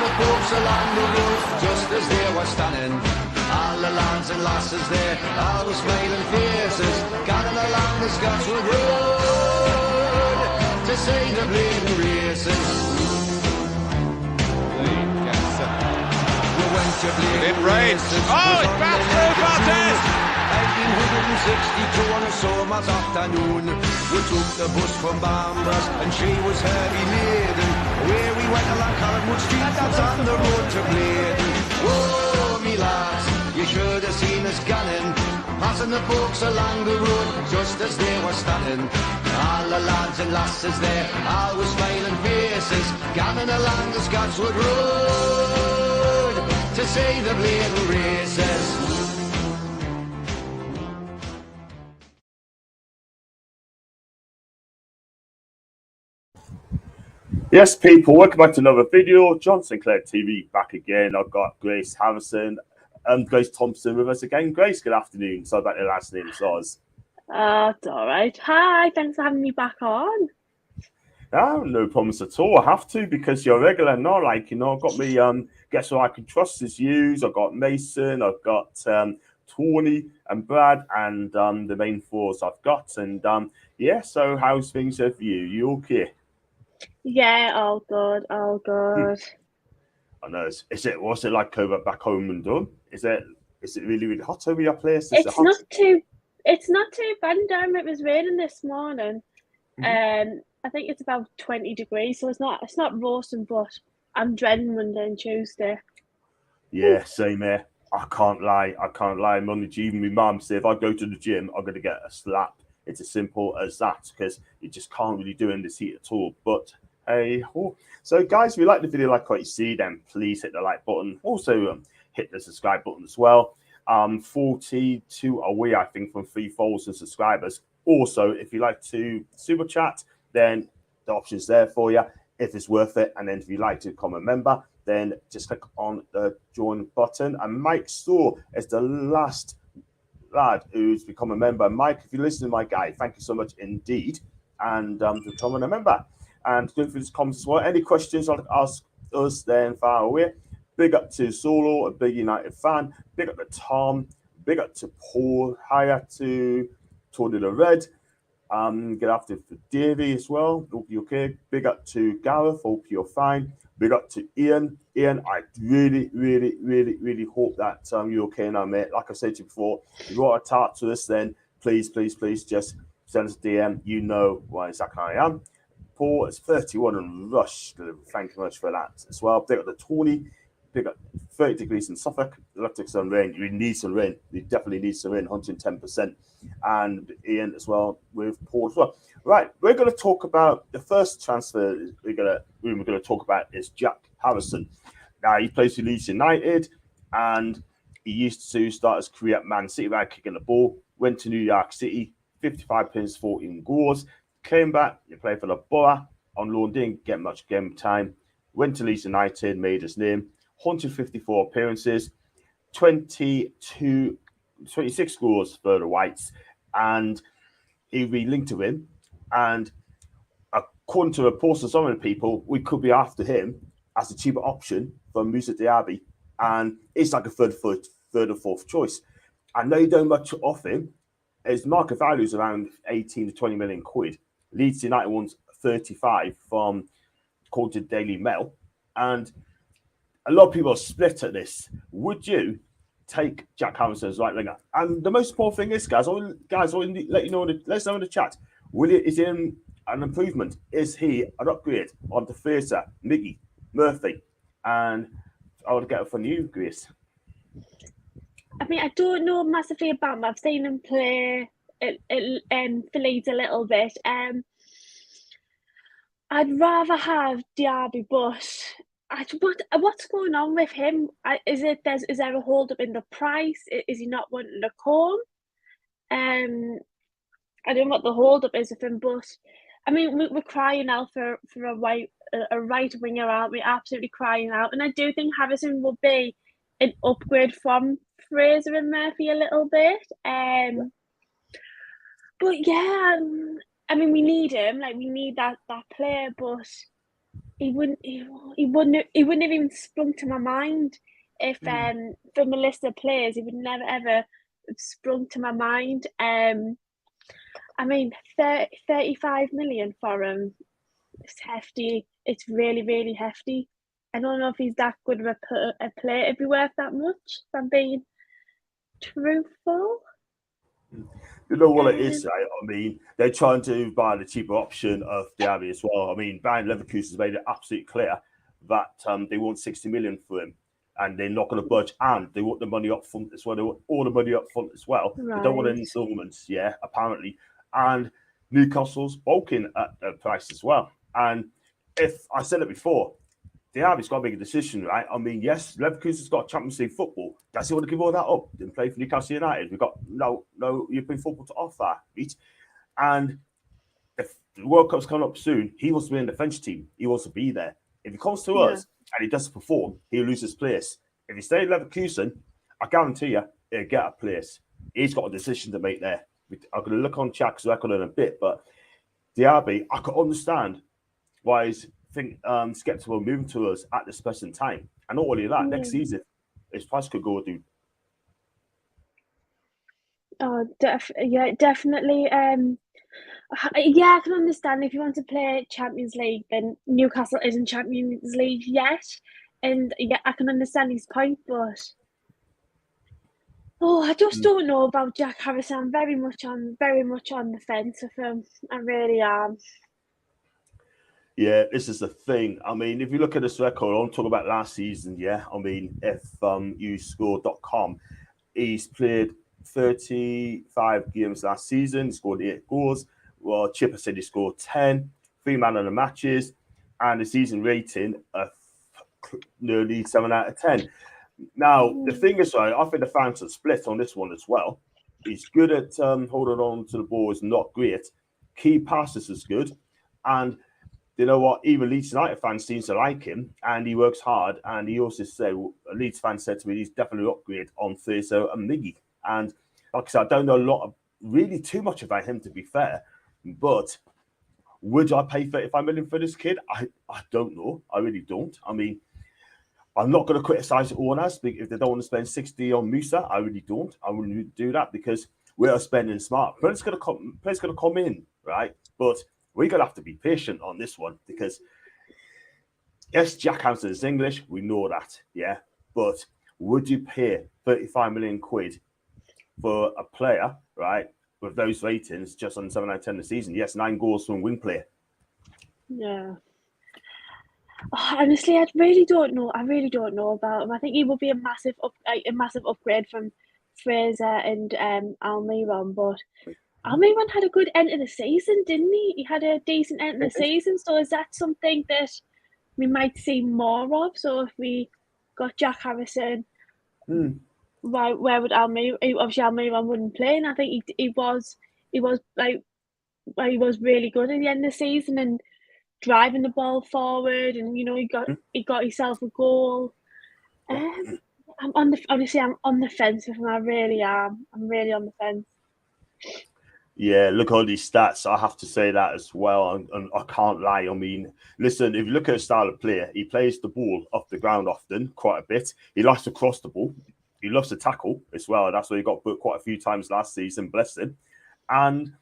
the folks along the road, just as they were standing. All the lads and lasses there, all with smiling faces, gathering along the Scotswood Road to see the bleeding races. We went to bleeding races. Oh, it's back through Bartes! 1962 on a summer's afternoon, we took the bus from Bambras and she was heavy laden. Where we went along Collinwood Street, that's on the road to Bladen. Oh, me lads, you should have seen us gunning, passing the folks along the road just as they were standing. All the lads and lasses there, all with smiling faces, gathering along the Scotswood Road to see the bleeding races. Yes, people, welcome back to another video. John Sinclair TV back again. I've got Grace Harrison and Grace Thompson with us again. Grace, good afternoon. Sorry about your last name, Soz. It's all right. Hi, thanks for having me back on. No problems at all. I have to because you're regular now. Like, you know, I've got me, guess who I can trust is you. I've got Mason, I've got Toney and Brad, and the main fours I've got. And yeah, so how's things with you? You okay? Yeah, all good, all good. I know. What's it like over back home and done? Is it really, really hot over your place? It's not too bad in Durham. It was raining this morning. I think it's about 20 degrees, so it's not roasting, but I'm dreading Monday and Tuesday. Yeah, same here. I can't lie. I'm on the gym. My mum said if I go to the gym, I'm gonna get a slap. It's as simple as that because you just can't really do in this heat at all. But hey, so guys, if you like the video like what you see, then please hit the like button. Also, hit the subscribe button as well. 42 away, I think, from 3,000 subscribers. Also, if you like to super chat, then the option's there for you if it's worth it. And then if you like to become a member, then just click on the join button. And Mike Store is the last lad who's become a member. Mike, if you listen to my guy, thank you so much indeed, and becoming a member. And going through this comments as well. Any questions I'll ask us, then far away. Big up to Solo, a big United fan. Big up to Tom. Big up to Paul. Higher to Tony the Red. Get after for Davey as well. Hope you're okay. Big up to Gareth. Hope you're fine. Big up to Ian. Ian, I really, really, really, really hope that you're okay now, mate. Like I said to you before, if you want to talk to us, then please, please, please just send us a DM. You know why exactly I am. Paul is 31 and Rush. Thank you very much for that as well. Big up to Toney. Big up 30 degrees in Suffolk. Electric sun rain. You need some rain. You definitely need some rain, 110%. And Ian as well with Paul as well. Right, we're going to talk about the first transfer we're going to talk about is Jack Harrison. Now, he plays for Leeds United, and he used to start his career at Man City by kicking the ball. Went to New York City, 55 appearances, 14 goals. Came back, he played for the Borough on loan, didn't get much game time. Went to Leeds United, made his name, 154 appearances, 26 goals for the Whites, and he re-linked to him. And according to reports of some of the people, we could be after him as a cheaper option for Moussa Diaby, and it's like a third or fourth choice. I know you don't much off him. His market value is around 18 to 20 million quid. Leeds United wants 35 from according to Daily Mail, and a lot of people are split at this. Would you take Jack Harrison as right winger? And the most important thing is, guys, I want to let you know. Let's know in the chat. Is he an improvement? Is he an upgrade on the Fraser, Miggy, Murphy? And I want to get it from you, Grace. I mean, I don't know massively about him. I've seen him play for Leeds a little bit. I'd rather have Diaby, but what's going on with him? Is there a hold up in the price? Is he not wanting to come? I don't know what the hold up is with him, but I mean, we're crying out for a right winger, aren't we? Absolutely crying out, and I do think Harrison will be an upgrade from Fraser and Murphy a little bit. But yeah, I mean, we need him. Like, we need that player, but he wouldn't have even sprung to my mind if for my list of players, he would never ever have sprung to my mind. I mean, 35 million for him, it's hefty. It's really, really hefty. I don't know if he's that good of a player to be worth that much, if I'm being truthful. You know what it is, right? I mean, they're trying to buy the cheaper option of Diaby as well. I mean, Bayern Leverkusen has made it absolutely clear that they want 60 million for him, and they're not going to budge. And they want the money up front as well. They want all the money up front as well. They don't want any Right. installments, yeah, apparently. And Newcastle's bulking at the price as well. And if I said it before, Diaby's got to make a decision, right? I mean, yes, Leverkusen's got Champions League football. Does he want to give all that up and play for Newcastle United? We've got no European football to offer, right? And if the World Cup's coming up soon, he wants to be in the French team. He wants to be there. If he comes to us and he doesn't perform, he'll lose his place. If he stays in Leverkusen, I guarantee you, he'll get a place. He's got a decision to make there. I'm going to look on Jack's record in a bit, but Diaby, I can understand why he's skeptical moving to us at this present time. And not only that, next season, his price could go, dude. Oh, definitely. Yeah, I can understand if you want to play Champions League, then Newcastle isn't Champions League yet, and yeah, I can understand his point, but I just don't know about Jack Harrison. I'm very much on the fence with him. I really am. Yeah, this is the thing. I mean, if you look at this record, I'm talking about last season, yeah. I mean, if you score.com, he's played 35 games last season, he scored 8 goals. Well, Chipper said he scored 10, 3 man of the matches, and the season rating of nearly 7 out of 10. Now, the thing is, right, I think the fans are split on this one as well. He's good at holding on to the ball, is not great. Key passes is good. And you know what? Even Leeds United fans seem to like him, and he works hard. And he also said, a Leeds fan said to me, he's definitely an upgrade on Thursday and Miggy. And like I said, I don't know really too much about him, to be fair. But would I pay 35 million for this kid? I don't know. I really don't. I mean, I'm not going to criticize owners if they don't want to spend 60 on Musa. I really don't. I wouldn't do that because we are spending smart. Players going to come in, right? But we're going to have to be patient on this one because, yes, Jack Hampson is English. We know that, yeah. But would you pay 35 million quid for a player, right, with those ratings, just on 7 out of 10 this season? Yes, 9 goals from wing player. Yeah. Honestly, I really don't know. I really don't know about him. I think he will be a massive upgrade from Fraser and Almiron, but Almiron had a good end of the season, didn't he? He had a decent end of the season. So is that something that we might see more of? So if we got Jack Harrison, where would Almiron? Obviously, Almiron wouldn't play, and I think he was really good at the end of the season and driving the ball forward, and he got himself a goal. I'm on the fence with him. I really am. I'm really on the fence. Yeah, look at all these stats. I have to say that as well, and I can't lie. I mean, listen, if you look at his style of play, he plays the ball off the ground often, quite a bit. He likes to cross the ball. He loves to tackle as well. That's why he got booked quite a few times last season, bless him. And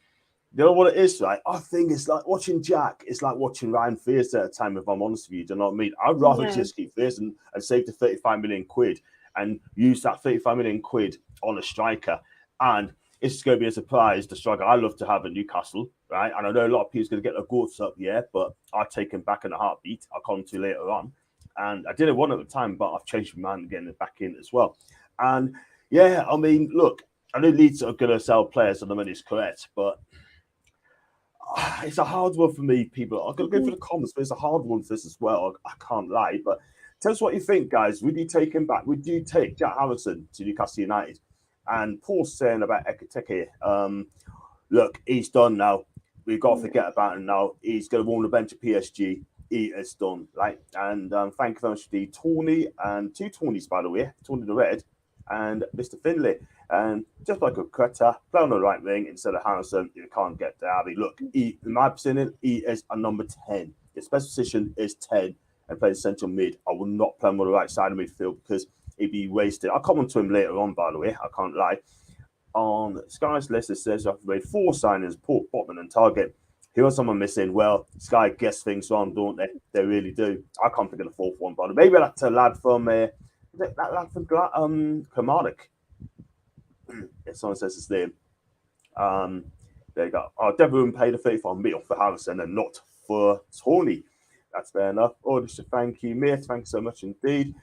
you know what it is, right? I think it's like watching Jack. It's like watching Ryan Fraser at a time, if I'm honest with you. Do you know what I mean? I'd rather just keep Fraser and save the 35 million quid and use that 35 million quid on a striker. And it's going to be a surprise, the striker I love to have at Newcastle, right? And I know a lot of people's going to get their goats up, yeah, but I'll take him back in a heartbeat. I'll come to later on. And I didn't want it at the time, but I've changed my mind getting it back in as well. And yeah, I mean, look, I know Leeds are going to sell players and the money's correct, but it's a hard one for me, people. I'm going to go for the comments, but it's a hard one for this as well. I can't lie. But tell us what you think, guys. Would you take him back? Would you take Jack Harrison to Newcastle United? And Paul's saying about Ekitike, look, he's done now. We've got to forget about him now. He's going to warm the bench at PSG. He is done, right? And thank you very much to Toney and 2 Toneys, by the way, Toney the Red and Mr. Finlay. And just like a cutter, play on the right wing instead of Harrison, you can't get Derby. Look, in my opinion, he is a number 10. his best position is 10 and plays central mid. I will not play him on the right side of midfield because he'd be wasted. I'll come on to him later on, by the way. I can't lie. On Sky's list, it says I've made 4 signings, Port, Botman and Target. Who was someone missing? Well, Sky gets things wrong, don't they? They really do. I can't think of the 4th one, but maybe that's a lad from that lad from Kilmarnock. If someone says his name. There you go. Devon paid a 35 mil for Harrison and not for Toney. That's fair enough. Oh, just a thank you, mate. Thanks so much indeed.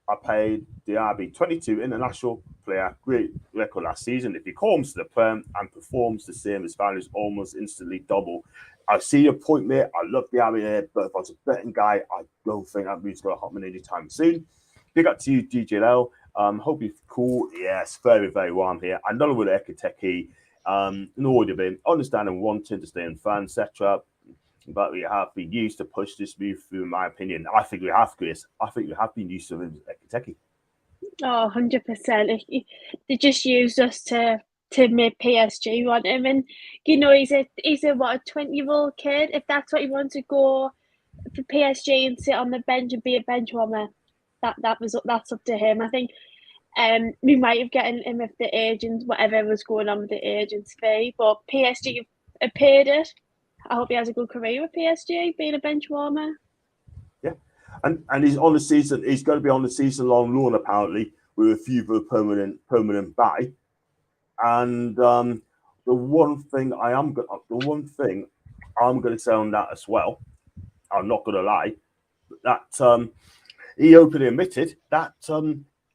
I paid Diaby 22 international player, great record last season. If he comes to the Prem and performs the same, his value is almost instantly double. I see your point, mate. I love Diaby there, but if I was a betting guy, I don't think that move's going to happen anytime soon. Big up to you, DJL. Hope you're cool. Yes, very, very warm here. I know with Ekitike, no would have been understanding wanting to stay in France, etc. But we have been used to push this move through, in my opinion. I think we have, Chris. I think we have been used to Ekitike. Oh, 100%. They just used us to make PSG want him. And, he's a 20-year-old kid. If that's what he wants to go for PSG and sit on the bench and be a bench warmer, that's up to him. I think we might have gotten him if the agent, whatever was going on with the agent's fee, but PSG have paid it. I hope he has a good career with PSG, being a bench warmer. Yeah, and he's on the season. He's going to be on the season-long loan apparently with a few permanent buy. And the one thing I'm going to say on that as well, I'm not going to lie, that he openly admitted that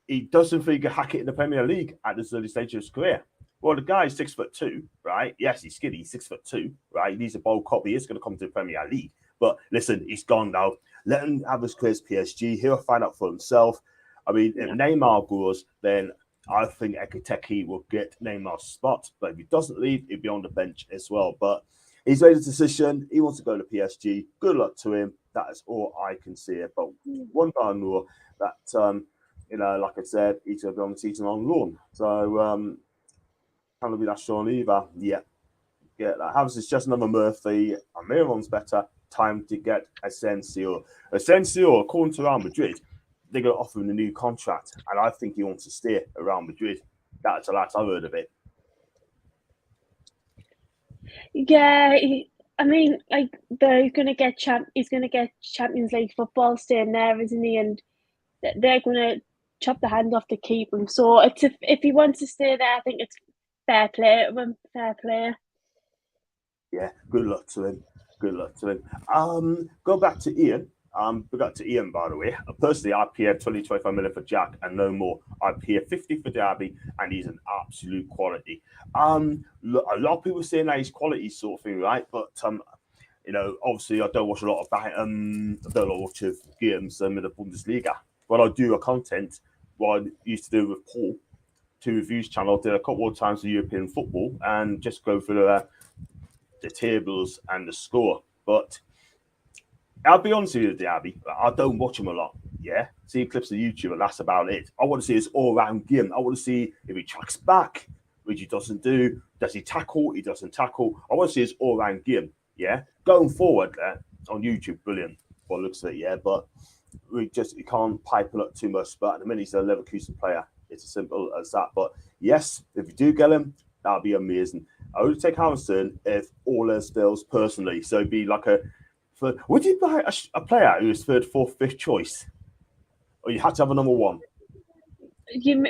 he doesn't think he can hack it in the Premier League at this early stage of his career. Well, the guy's 6'2", right? Yes, he's skinny, he's 6'2", right? He needs a bold cop. He is going to come to the Premier League. But listen, he's gone now. Let him have his career as PSG. He'll find out for himself. I mean, if Neymar goes, then I think Ekitike will get Neymar's spot. But if he doesn't leave, he'll be on the bench as well. But he's made a decision. He wants to go to PSG. Good luck to him. That is all I can see. But one thing I know that, like I said, he's going to be on the season on loan. So, can't be that Sean either. Yeah, get that. House is just another Murphy. Almiron's better. Time to get Asensio. Asensio, according to Real Madrid, they're going to offer him a new contract, and I think he wants to stay around Madrid. That's the last I've heard of it. Yeah, they're going to get he's going to get Champions League football staying there, isn't he? And they're going to chop the hand off to keep him. So if he wants to stay there, I think it's fair play to him. Fair play. Yeah, good luck to him. Good luck to him. Go back to Ian. We got to Ian, by the way. Personally, I paid 25 million for Jack and no more. I paid 50 for Derby, and he's an absolute quality. A lot of people saying that he's quality sort of thing, right? But obviously, I don't watch a lot of I don't watch games in the Bundesliga. But I do a content. What I used to do with Paul, 2 Reviews channel, did a couple of times of European football and just go through the tables and the score. But I'll be honest with you, Diaby, I don't watch him a lot. Yeah, see clips of YouTube, and that's about it. I want to see his all-round game. I want to see if he tracks back, which he doesn't do. Does he tackle? He doesn't tackle. I want to see his all-round game. Yeah, going forward on YouTube, brilliant. What looks at it, yeah, but you can't pipe it up too much. But at the minute, he's a Leverkusen player. It's as simple as that. But yes, if you do get him, that'll be amazing. I would take Harrison if all else fails personally. So it'd be like would you buy a player who is 3rd, 4th, 5th choice? Or you had to have a number 1?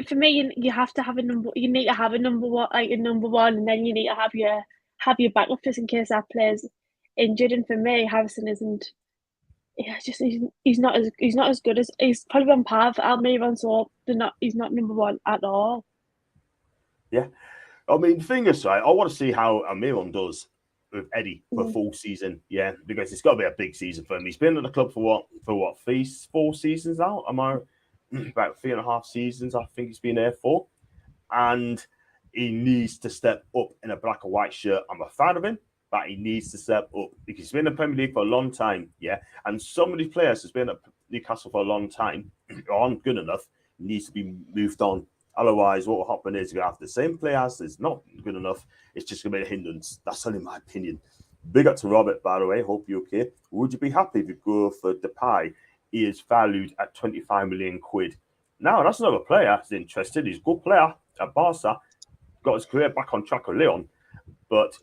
For me, you have to have a number. You need to have a number 1, and then you need to have your backup just in case that player's injured. And for me, Harrison isn't. Yeah, he's not as good as he's probably on par for Almiron. So he's not number 1 at all. Yeah, I mean, the thing is, right, I want to see how Almiron does with Eddie for a full season, yeah, because it's got to be a big season for him. He's been at the club for what 4 seasons now? Am I about 3.5 seasons? I think he's been there for, and he needs to step up in a black and white shirt. I'm a fan of him, but he needs to step up because he's been in the Premier League for a long time, yeah, and some of these players has been at Newcastle for a long time aren't good enough. Needs to be moved on. Otherwise, what will happen is you're going to have the same players. It's not good enough. It's just going to be a hindrance. That's only my opinion. Big up to Robert, by the way. Hope you're okay. Would you be happy if you go for Depay? He is valued at 25 million quid. Now, that's another player that's interested. He's a good player at Barca. Got his career back on track at Lyon. But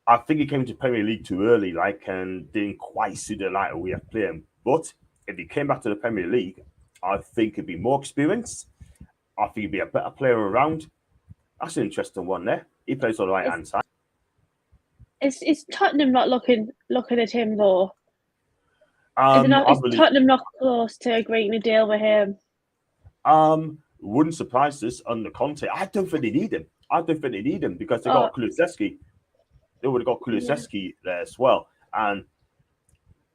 I think he came to Premier League too early, and didn't quite see the light of way of playing. But if he came back to the Premier League, I think he'd be more experienced. I think he'd be a better player around. That's an interesting one there. He plays on the right hand side. Is Tottenham not looking at him though? Is Tottenham not close to agreeing a deal with him? Wouldn't surprise us under Conte. I don't think they need him. Because they got Kulusevski. They would have got Kulusevski there as well. And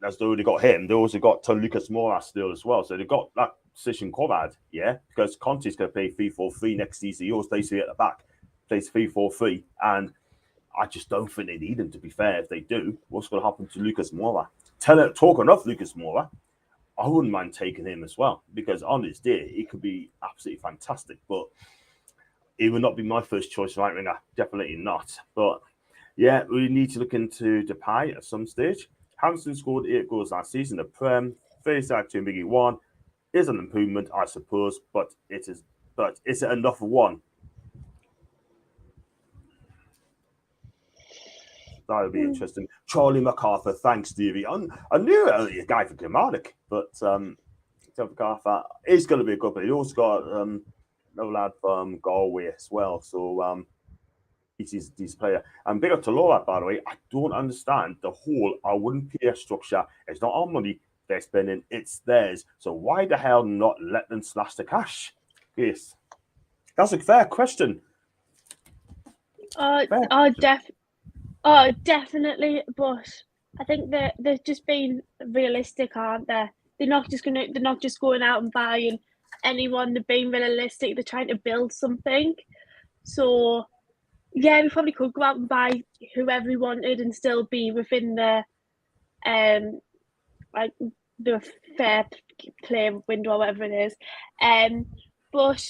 as they already got him, they also got Lucas Moura still as well. So they got that position covered, because Conte's going to play 3-4-3 next season. He always plays at the back, plays 3-4-3. And I just don't think they need him, to be fair. If they do, what's going to happen to Lucas Moura? Talking of Lucas Moura, I wouldn't mind taking him as well, because on his day, he could be absolutely fantastic. But he would not be my first choice right winger. Definitely not. But yeah, we need to look into Depay at some stage. Hampson scored 8 goals last season. The Prem, 32 Biggie 1 is an improvement, I suppose, but is it enough for one? That would be interesting. Charlie MacArthur, thanks, Stevie. I knew a guy from Kilmarnock, but Charlie MacArthur is going to be a good player. He also got another lad from Galway as well, so he's a player. And big up to Laura, by the way. I don't understand the whole I wouldn't pay structure. It's not our money they're spending, it's theirs. So why the hell not let them slash the cash? Yes. That's a fair question. Definitely, but I think they're just being realistic, aren't they? They're not just going out and buying anyone. They're being realistic. They're trying to build something. So yeah, we probably could go out and buy whoever we wanted and still be within the the fair play window or whatever it is. But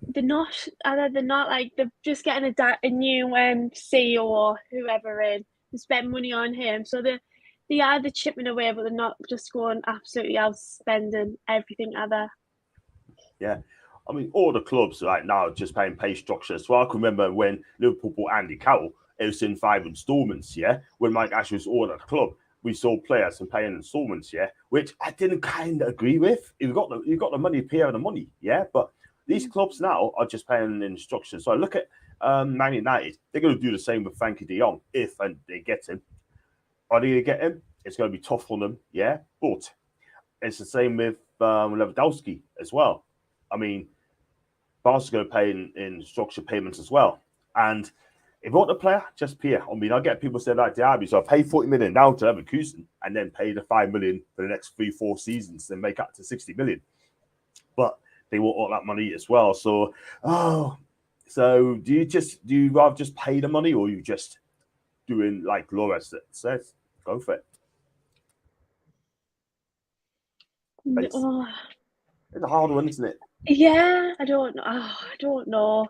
they're not they're just getting a new CEO or whoever in to spend money on him. So they are chipping away, but they're not just going absolutely out spending everything either. Yeah. I mean, all the clubs right now are just paying pay structures. So I can remember when Liverpool bought Andy Carroll, it was in 5 installments, when Mike Ashley was all at the club. We saw players and paying installments, which I didn't kind of agree with. You've got the money, pay the money, But these clubs now are just paying in structures. So I look at Man United. They're going to do the same with Frankie de Jong if they get him. Are they going to get him? It's going to be tough on them, But it's the same with Lewandowski as well. I mean, Barca's going to pay in structure payments as well. And if you want the player, just pay. I mean, I get people say like Diaby, so I pay 40 million now to Leverkusen and then pay the 5 million for the next 3-4 seasons, then make up to 60 million. But they want all that money as well. So, so do you rather just pay the money, or you just doing like Laura says? Go for it. It's a hard one, isn't it? Yeah, I don't know. I don't know.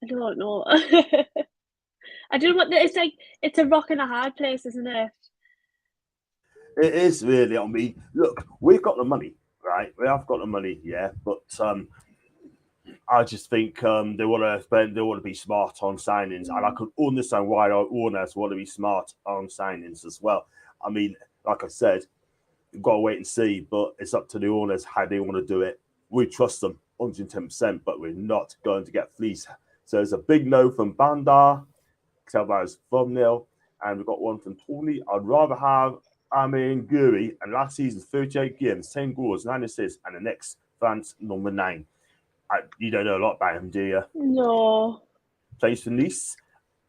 I don't know what it's like. It's a rock and a hard place, isn't it? It is really. I mean, look, we've got the money, right? We have got the money, but I just think they want to spend. They want to be smart on signings, and I could understand why our owners want to be smart on signings as well. I mean, like I said, we've got to wait and see, but it's up to the owners how they want to do it. We trust them 110%, but we're not going to get fleeced. So there's a big no from Bandar, Telvar's thumbnail, and we've got one from Toney. I'd rather have Guri, and last season 38 games, 10 goals, 9 assists, and the next France number 9. You don't know a lot about him, do you? No. Plays for Nice,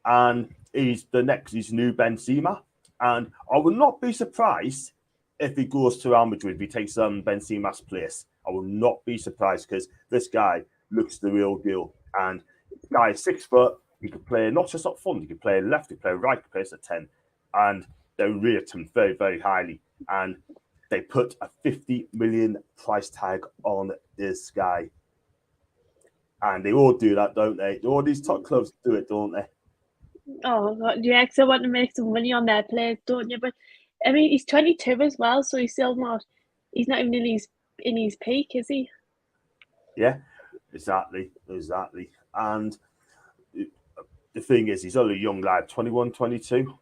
and he's new Benzema. And I would not be surprised if he goes to Real Madrid, if he takes Benzema's place. I will not be surprised, because this guy looks the real deal. And the guy is 6 foot. He could play not just up front, he could play left, he could play right, he could play as a 10. And they rate him very, very highly. And they put a 50 million price tag on this guy. And they all do that, don't they? All these top clubs do it, don't they? Oh God, yeah, because I want to make some money on their players, don't you? But I mean, he's 22 as well, so he's still not. He's not even in his peak, is he? Yeah, exactly. And the thing is, he's only a young lad, 21, 22.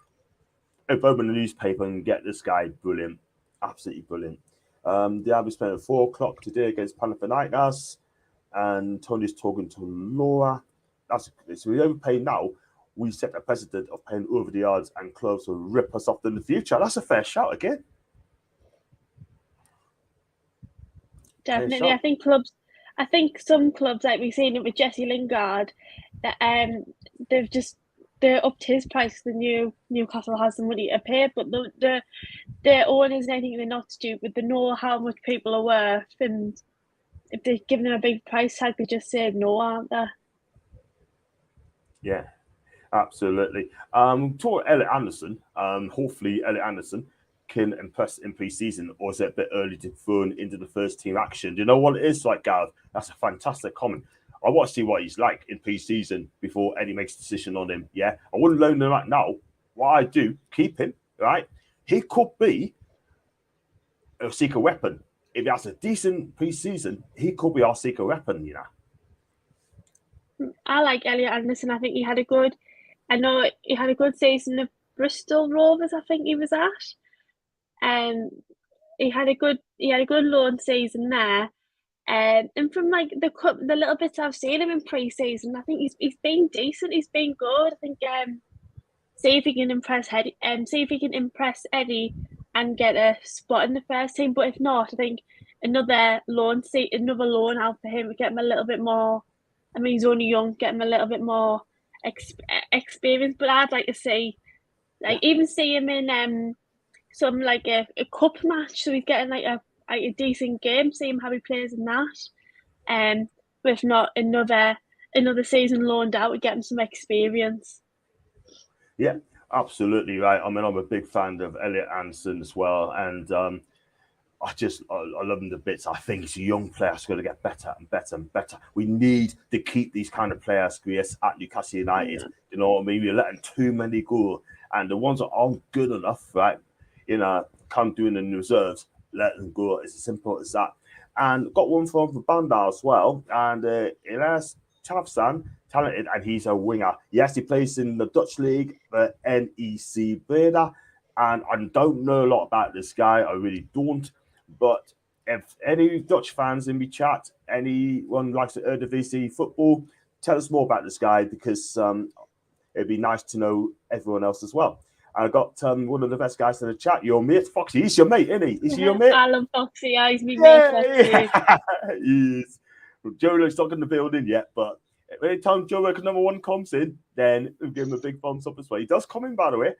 If I open the newspaper and get this guy, brilliant, absolutely brilliant. The Abbey's playing at 4 o'clock today against Panathinaikos, and Tony's talking to Laura. So we overpay now. We set a precedent of paying over the odds, and clubs will rip us off in the future. That's a fair shout again. Definitely, I think some clubs, like we've seen it with Jesse Lingard, that they've just they're upped his price. The Newcastle has the money to pay, but the owners, I think they're not stupid. They know how much people are worth, and if they're giving them a big price tag, they just say no, aren't they? Yeah, absolutely. Talk Elliot Anderson. Hopefully, Elliot Anderson can impress in pre-season, or is it a bit early to throw into the first team action? Do you know what it is like, Gareth? That's a fantastic comment. I want to see what he's like in pre-season before Eddie makes a decision on him. Yeah, I wouldn't loan him right now. What I do, keep him. Right, he could be a secret weapon. If he has a decent pre-season, he could be our secret weapon. You know. I like Elliot Anderson. I think I know he had a good season of Bristol Rovers. I think he was at. He had a good loan season there. And from like the little bits I've seen him in pre-season, I think he's been decent. He's been good. I think see if he can impress Eddie. See if he can impress Eddie and get a spot in the first team. But if not, I think another loan out for him to get him a little bit more. I mean, he's only young, get him a little bit more experience. But I'd like to see, even see him in some like a cup match, so he's getting like a decent game. See him how he plays in that. But if not, another season loaned out, we get him some experience. Yeah, absolutely right. I mean, I'm a big fan of Elliot Anderson as well, and I love him to bits. I think he's a young player who's going to get better and better and better. We need to keep these kind of players, Chris, at Newcastle United. Yeah. You know what I mean? We're letting too many go, and the ones that aren't good enough, right? You know, come doing in the reserves, let them go. It's as simple as that. And got one from Banda as well, and Elias Chavsan, talented, and he's a winger. Yes, he plays in the Dutch league, the NEC Breda, and I don't know a lot about this guy. I really don't. But if any Dutch fans in the chat, anyone likes the Eredivisie football, tell us more about this guy, because it'd be nice to know everyone else as well. I got one of the best guys in the chat, your mate, Foxy. He's your mate, isn't he? Is he your mate? I love Foxy. Yeah, he's my mate, Foxy. He is. Joe Rogan's not in the building yet, but anytime Joe Rogan #1 comes in, then we'll give him a big thumbs up as well. He does come in, by the way.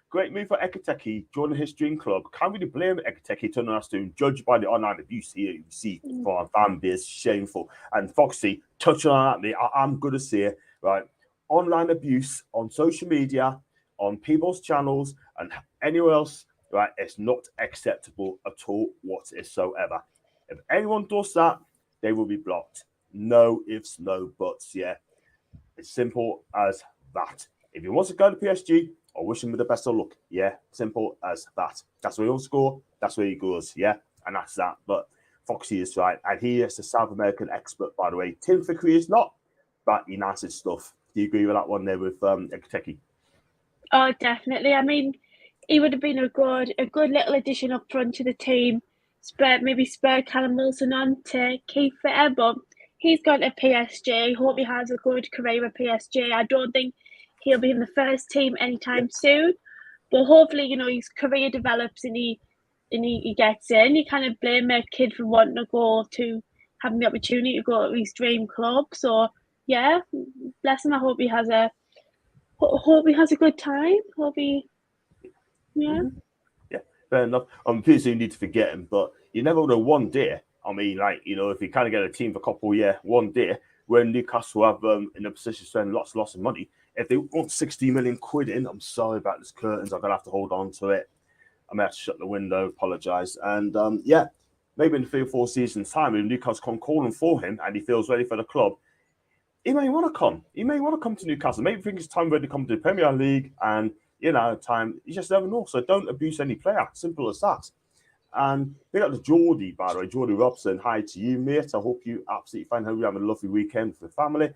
Great move for Ekitike, joining his dream club. Can't really blame Ekitike turning us to judge by the online abuse here. You see from our fan base, shameful. And Foxy, touching on that, I'm going to say, right, online abuse on social media, on people's channels, and anywhere else, right, it's not acceptable at all whatsoever. If anyone does that, they will be blocked. No ifs, no buts. Yeah, it's simple as that. If he wants to go to PSG, I wish him the best of luck. Yeah, simple as that. That's where he'll score. That's where he goes. Yeah, and that's that. But Foxy is right, and he is a South American expert, by the way. Tim Fickery is not, but he knows his stuff. Do you agree with that one there with Ekitike? Oh, definitely. I mean, he would have been a good little addition up front to the team. Spur Callum Wilson on to keep it, but he's gone to PSG. Hope he has a good career with PSG. I don't think he'll be in the first team anytime soon, but hopefully, you know, his career develops and he gets in. You kind of blame a kid for wanting to go to having the opportunity to go to his dream club. So yeah, bless him. I hope he has a good time. Yeah. Yeah, fair enough. I'm pretty sure you need to forget him, but you never know one day. I mean, like, you know, if you kind of get a team for a couple of years, one day when Newcastle have in a position to spend lots of money, if they want 60 million quid in, I'm sorry about this curtains. I'm going to have to hold on to it. I may have to shut the window, apologise. And yeah, maybe in 3 or 4 seasons' time, if Newcastle can call him for him and he feels ready for the club, he may want to come. He may want to come to Newcastle. Maybe think it's time ready to come to the Premier League, and time. You just never know. So don't abuse any player. Simple as that. And they got the Geordie, by the way, Geordie Robson. Hi to you, mate. I hope you absolutely fine. Hope you have a lovely weekend with the family.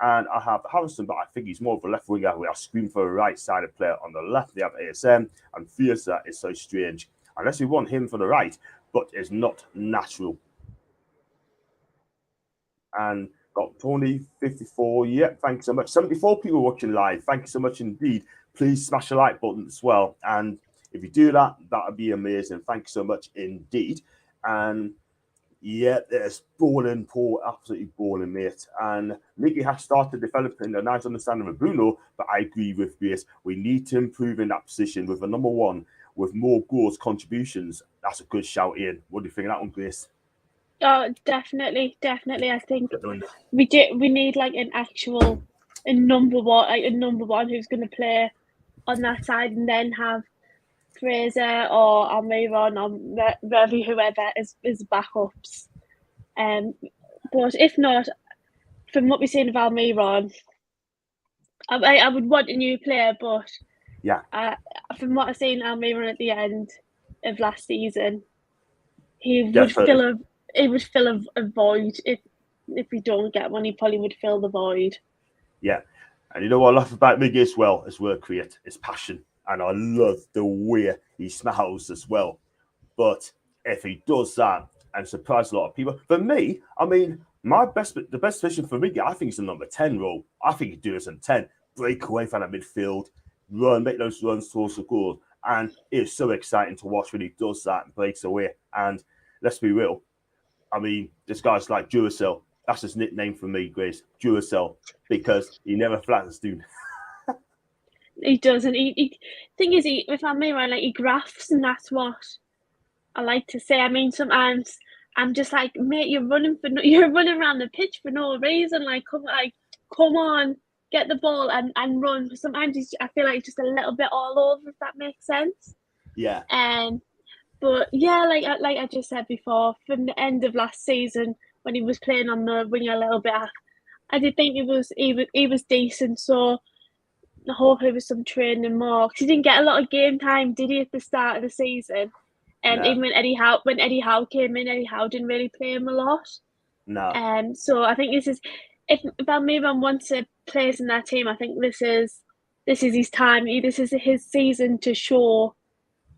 And I have Harrison, but I think he's more of a left winger. We are screaming for a right-sided player on the left. They have ASM, and Fiercer is so strange. Unless we want him for the right, but it's not natural. And got Toney, 54. Yeah, thank you so much. 74 people watching live. Thank you so much indeed. Please smash the like button as well. And if you do that, that would be amazing. Thank you so much indeed. And yeah, there's balling, Paul, absolutely balling, mate. And Mickey has started developing a nice understanding of Bruno, but I agree with Grace. We need to improve in that position with a number one, with more goals, contributions. That's a good shout, Ian. What do you think of that one, Grace? Oh, definitely. I think we need like a number one who's going to play on that side, and then have Fraser or Almiron or whoever is backups. But if not, from what we've seen of Almiron, I would want a new player. But yeah, from what I've seen Almiron at the end of last season, he would fill a void. If we don't get one, he probably would fill the void. Yeah, and you know what I love about Miggy as well as work create is passion. And I love the way he smiles as well. But if he does that and surprise a lot of people, for me, I mean, the best position for Miggy, I think, is the number 10 role. I think he'd do this in 10. Break away from the midfield, run, make those runs towards the goal. And it's so exciting to watch when he does that and breaks away. And let's be real. I mean, this guy's like Duracell. That's his nickname for me, Grace. Duracell. Because he never flattens, dude. He doesn't. Thing is, if I'm right, like he grafts, and that's what I like to say. I mean, sometimes I'm just like, mate, you're running around the pitch for no reason. Come on, get the ball and run. Sometimes I feel like just a little bit all over, if that makes sense. Yeah. But yeah, like I just said before, from the end of last season when he was playing on the wing a little bit, I did think he was decent. So hopefully with some training more, because he didn't get a lot of game time, did he, at the start of the season? And even when Eddie Howe came in, Eddie Howe didn't really play him a lot. No. So I think this is, if Almiron wants to place in that team, I think this is his time. This is his season to show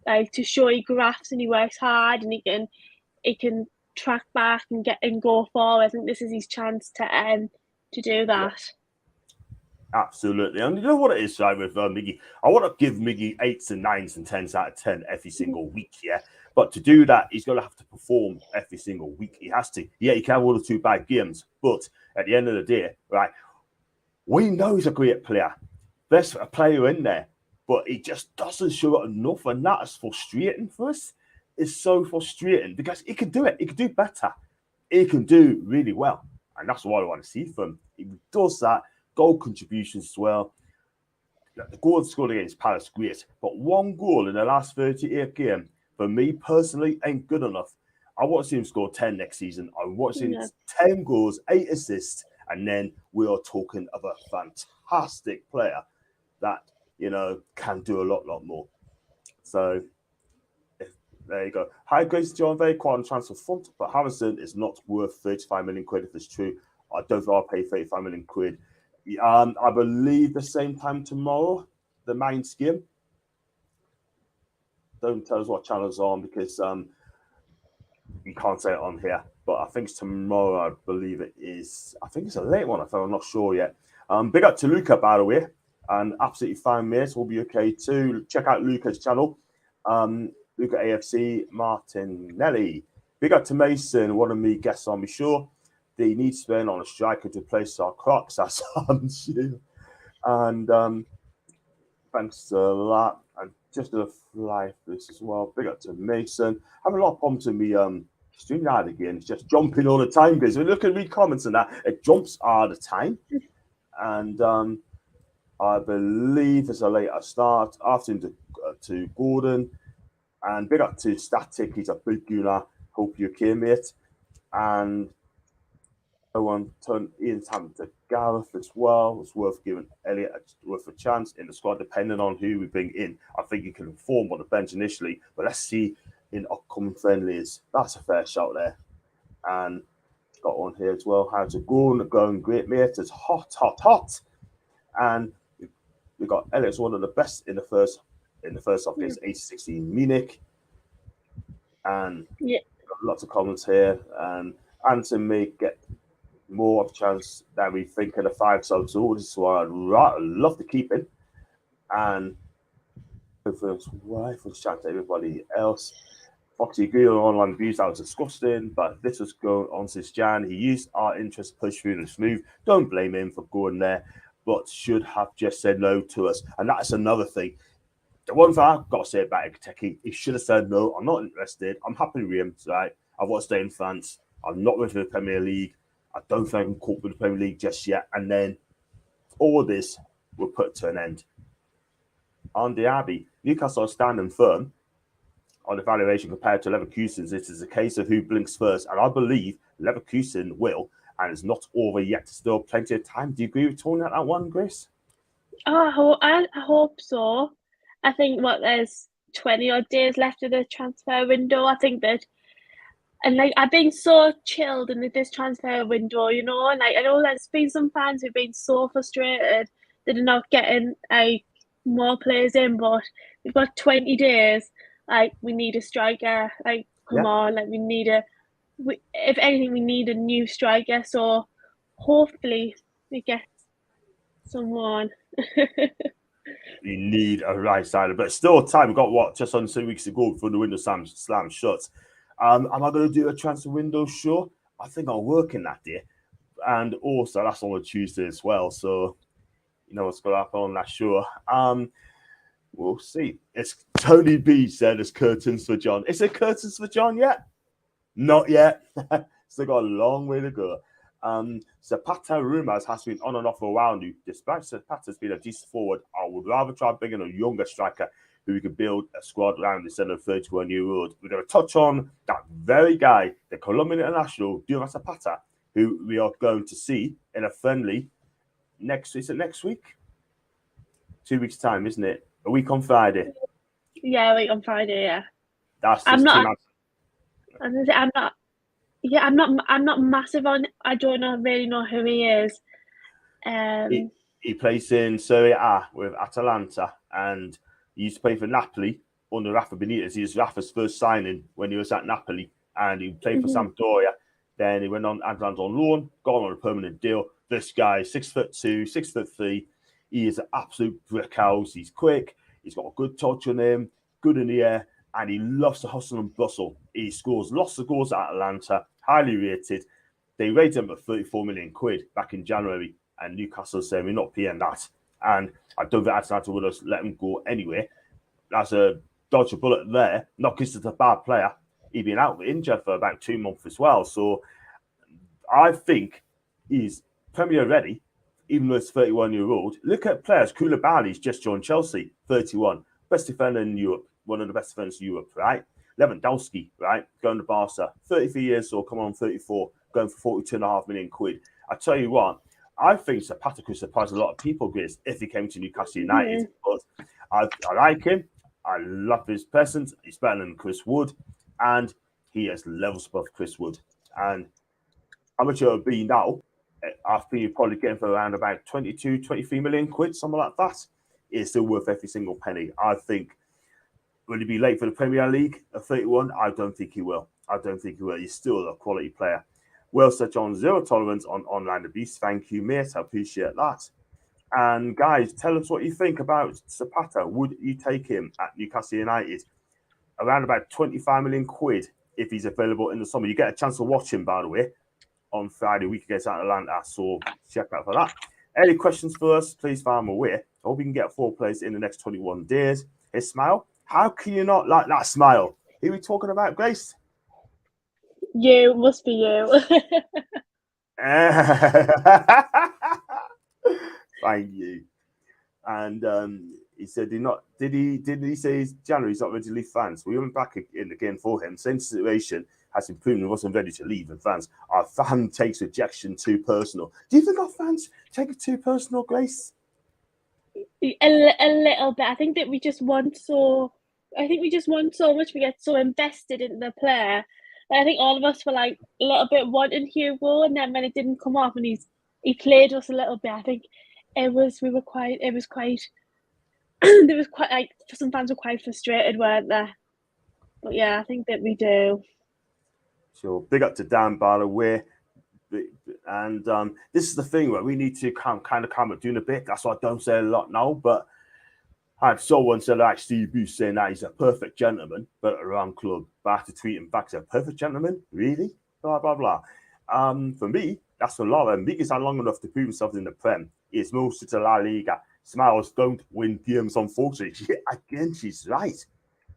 he grafts and he works hard and he can track back and go forward. I think this is his chance to do that. Yeah. Absolutely. And you know what it is, right, with Miggy? I want to give Miggy 8s and 9s and 10s out of 10 every single week, yeah? But to do that, he's going to have to perform every single week. He has to. Yeah, he can have 1 or 2 bad games. But at the end of the day, right, we know he's a great player. Best player in there. But he just doesn't show it enough. And that is frustrating for us. It's so frustrating because he can do it. He can do better. He can do really well. And that's what I want to see from him. If he does that, goal contributions as well. The goal scored against Palace, great. But 1 goal in the last 38 games, for me personally, ain't good enough. I want to see him score 10 next season. I want to see him 10 goals, 8 assists, and then we are talking of a fantastic player that, can do a lot more. So, there you go. Hi, Grace John, very quiet on transfer front, but Harrison is not worth 35 million quid if it's true. I don't think I'll pay 35 million quid. I believe the same time tomorrow, the main skim. Don't tell us what channel it's on because you can't say it on here. But I think it's tomorrow, I believe it is. I think it's a late one, I'm not sure yet. Big up to Luca, by the way. And absolutely fine, mate. We'll be okay too. Check out Luca's channel. Luca AFC, Martinelli. Big up to Mason, one of me guests on me, sure. They need to spend on a striker to replace our Crocs. That's and thanks a lot. And just to fly this as well. Big up to Mason. Having a lot of problems with me streaming that again. It's just jumping all the time, guys. When you look at me comments and that, it jumps all the time. And I believe it's a later start. After to Gordon. And big up to Static. He's a big gunner. Hope you okay, mate. And Ian Hampton. Gareth as well. It's worth giving Elliot worth a chance in the squad, depending on who we bring in. I think he can perform on the bench initially, but let's see in upcoming friendlies. That's a fair shout there. And got one here as well. How to go and going great, mate. It's hot, hot, hot. And we got Elliot's one of the best in the first half against 80-16 Munich. And got lots of comments here. And Anton may get more of a chance than we think in the 5-star. So this is why I'd love to keep him. And for his wife, was chatting to everybody else. Foxy agree on online views that was disgusting, but this was going on since Jan. He used our interest to push through the smooth. Don't blame him for going there, but should have just said no to us. And that's another thing. The one thing I've got to say about Ekitike, he should have said no. I'm not interested. I'm happy with him, right? I want to stay in France. I'm not ready for the Premier League. I don't think I can cope with the Premier League just yet. And then all this will put to an end. On the Abbey, Newcastle are standing firm on evaluation compared to Leverkusen's. It is a case of who blinks first. And I believe Leverkusen will. And it's not over yet. Still plenty of time. Do you agree with Toney at that one, Grace? Oh, I hope so. I think there's 20 odd days left of the transfer window. I think that, and I've been so chilled in this transfer window, and I know there's been some fans who've been so frustrated that they're not getting more players in, but we've got 20 days. We need a striker. Come on, if anything, we need a new striker. So hopefully we get someone. You need a right-sider, but still time. We've got just under 2 weeks to go before the window slams shut. Am I going to do a transfer window? Sure. I think I'll work in that day. And also, that's on a Tuesday as well. So, you know what's going to happen on that, sure. We'll see. It's Tony B said it's curtains for John. Is it curtains for John yet? Not yet. Still got a long way to go. Zapata rumors has been on and off for a while now. Despite Zapata's been a decent forward, I would rather try bringing a younger striker who we can build a squad around instead of 31-year-old. We're going to touch on that very guy, the Colombian international, Duvan Zapata, who we are going to see in a friendly is it next week? 2 weeks' time, isn't it? A week on Friday. Yeah, a week on Friday, yeah. That's just I'm not massive on. I don't really know who he is. He plays in Serie A with Atalanta, and he used to play for Napoli under Rafa Benitez. He was Rafa's first signing when he was at Napoli, and he played for Sampdoria. Then he went on Atalanta on loan, got on a permanent deal. This guy, 6'2", 6'3". He is an absolute brick house. He's quick. He's got a good touch on him, good in the air, and he loves to hustle and bustle. He scores lots of goals at Atalanta, highly rated. They rated him at 34 million quid back in January, and Newcastle saying we're not paying that. And I don't think Atalanta would have let him go anyway. That's a dodge a bullet there. Not because he's a bad player. He'd been out injured for about 2 months as well. So I think he's Premier ready, even though it's 31-year-old. Look at players. Koulibaly's just joined Chelsea, 31. Best defender in Europe. One of the best defenders in Europe, right? Lewandowski, right? Going to Barca, 33 years old, come on, 34, going for 42.5 million quid. I tell you what, I think Zapata could surprise a lot of people, Grace, if he came to Newcastle United. But I like him. I love his presence. He's better than Chris Wood, and he has levels above Chris Wood. And how much it would be now, I think you're probably getting for around about 22, 23 million quid, something like that. It's still worth every single penny. I think, will he be late for the Premier League at 31? I don't think he will. He's still a quality player. Well said, John. Zero tolerance on online abuse. Thank you, mate. I appreciate that. And guys, tell us what you think about Zapata. Would you take him at Newcastle United? Around about 25 million quid if he's available in the summer. You get a chance to watch him, by the way, on Friday week against Atalanta. So check out for that. Any questions for us? Please fire them away. I hope we can get 4 players in the next 21 days. His smile. How can you not like that smile? Who are we talking about, Grace? You must be you. Thank you. And he said, did he say January he's not ready to leave France? We went back in again for him. Same situation. has been proven wasn't ready to leave. And fans, our fan takes rejection too personal. Do you think our fans take it too personal, Grace? A little bit. I think that we just want so much. We get so invested in the player. And I think all of us were like a little bit wanting Hugo, and then when it didn't come off, and he played us a little bit. I think it was quite there was quite like some fans were quite frustrated, weren't they? But yeah, I think that we do. So big up to Dan, by the way. And this is the thing where we need to kind of calm it down a bit. That's why I don't say a lot now. But I had someone said like Steve Bruce saying that he's a perfect gentleman, but at a wrong club. But I have to tweet him back, say, perfect gentleman? Really? Blah, blah, blah. For me, that's a lot. And Miguel's had long enough to prove himself in the Prem. He's most to La Liga. Smiles don't win games, unfortunately. Again, she's right.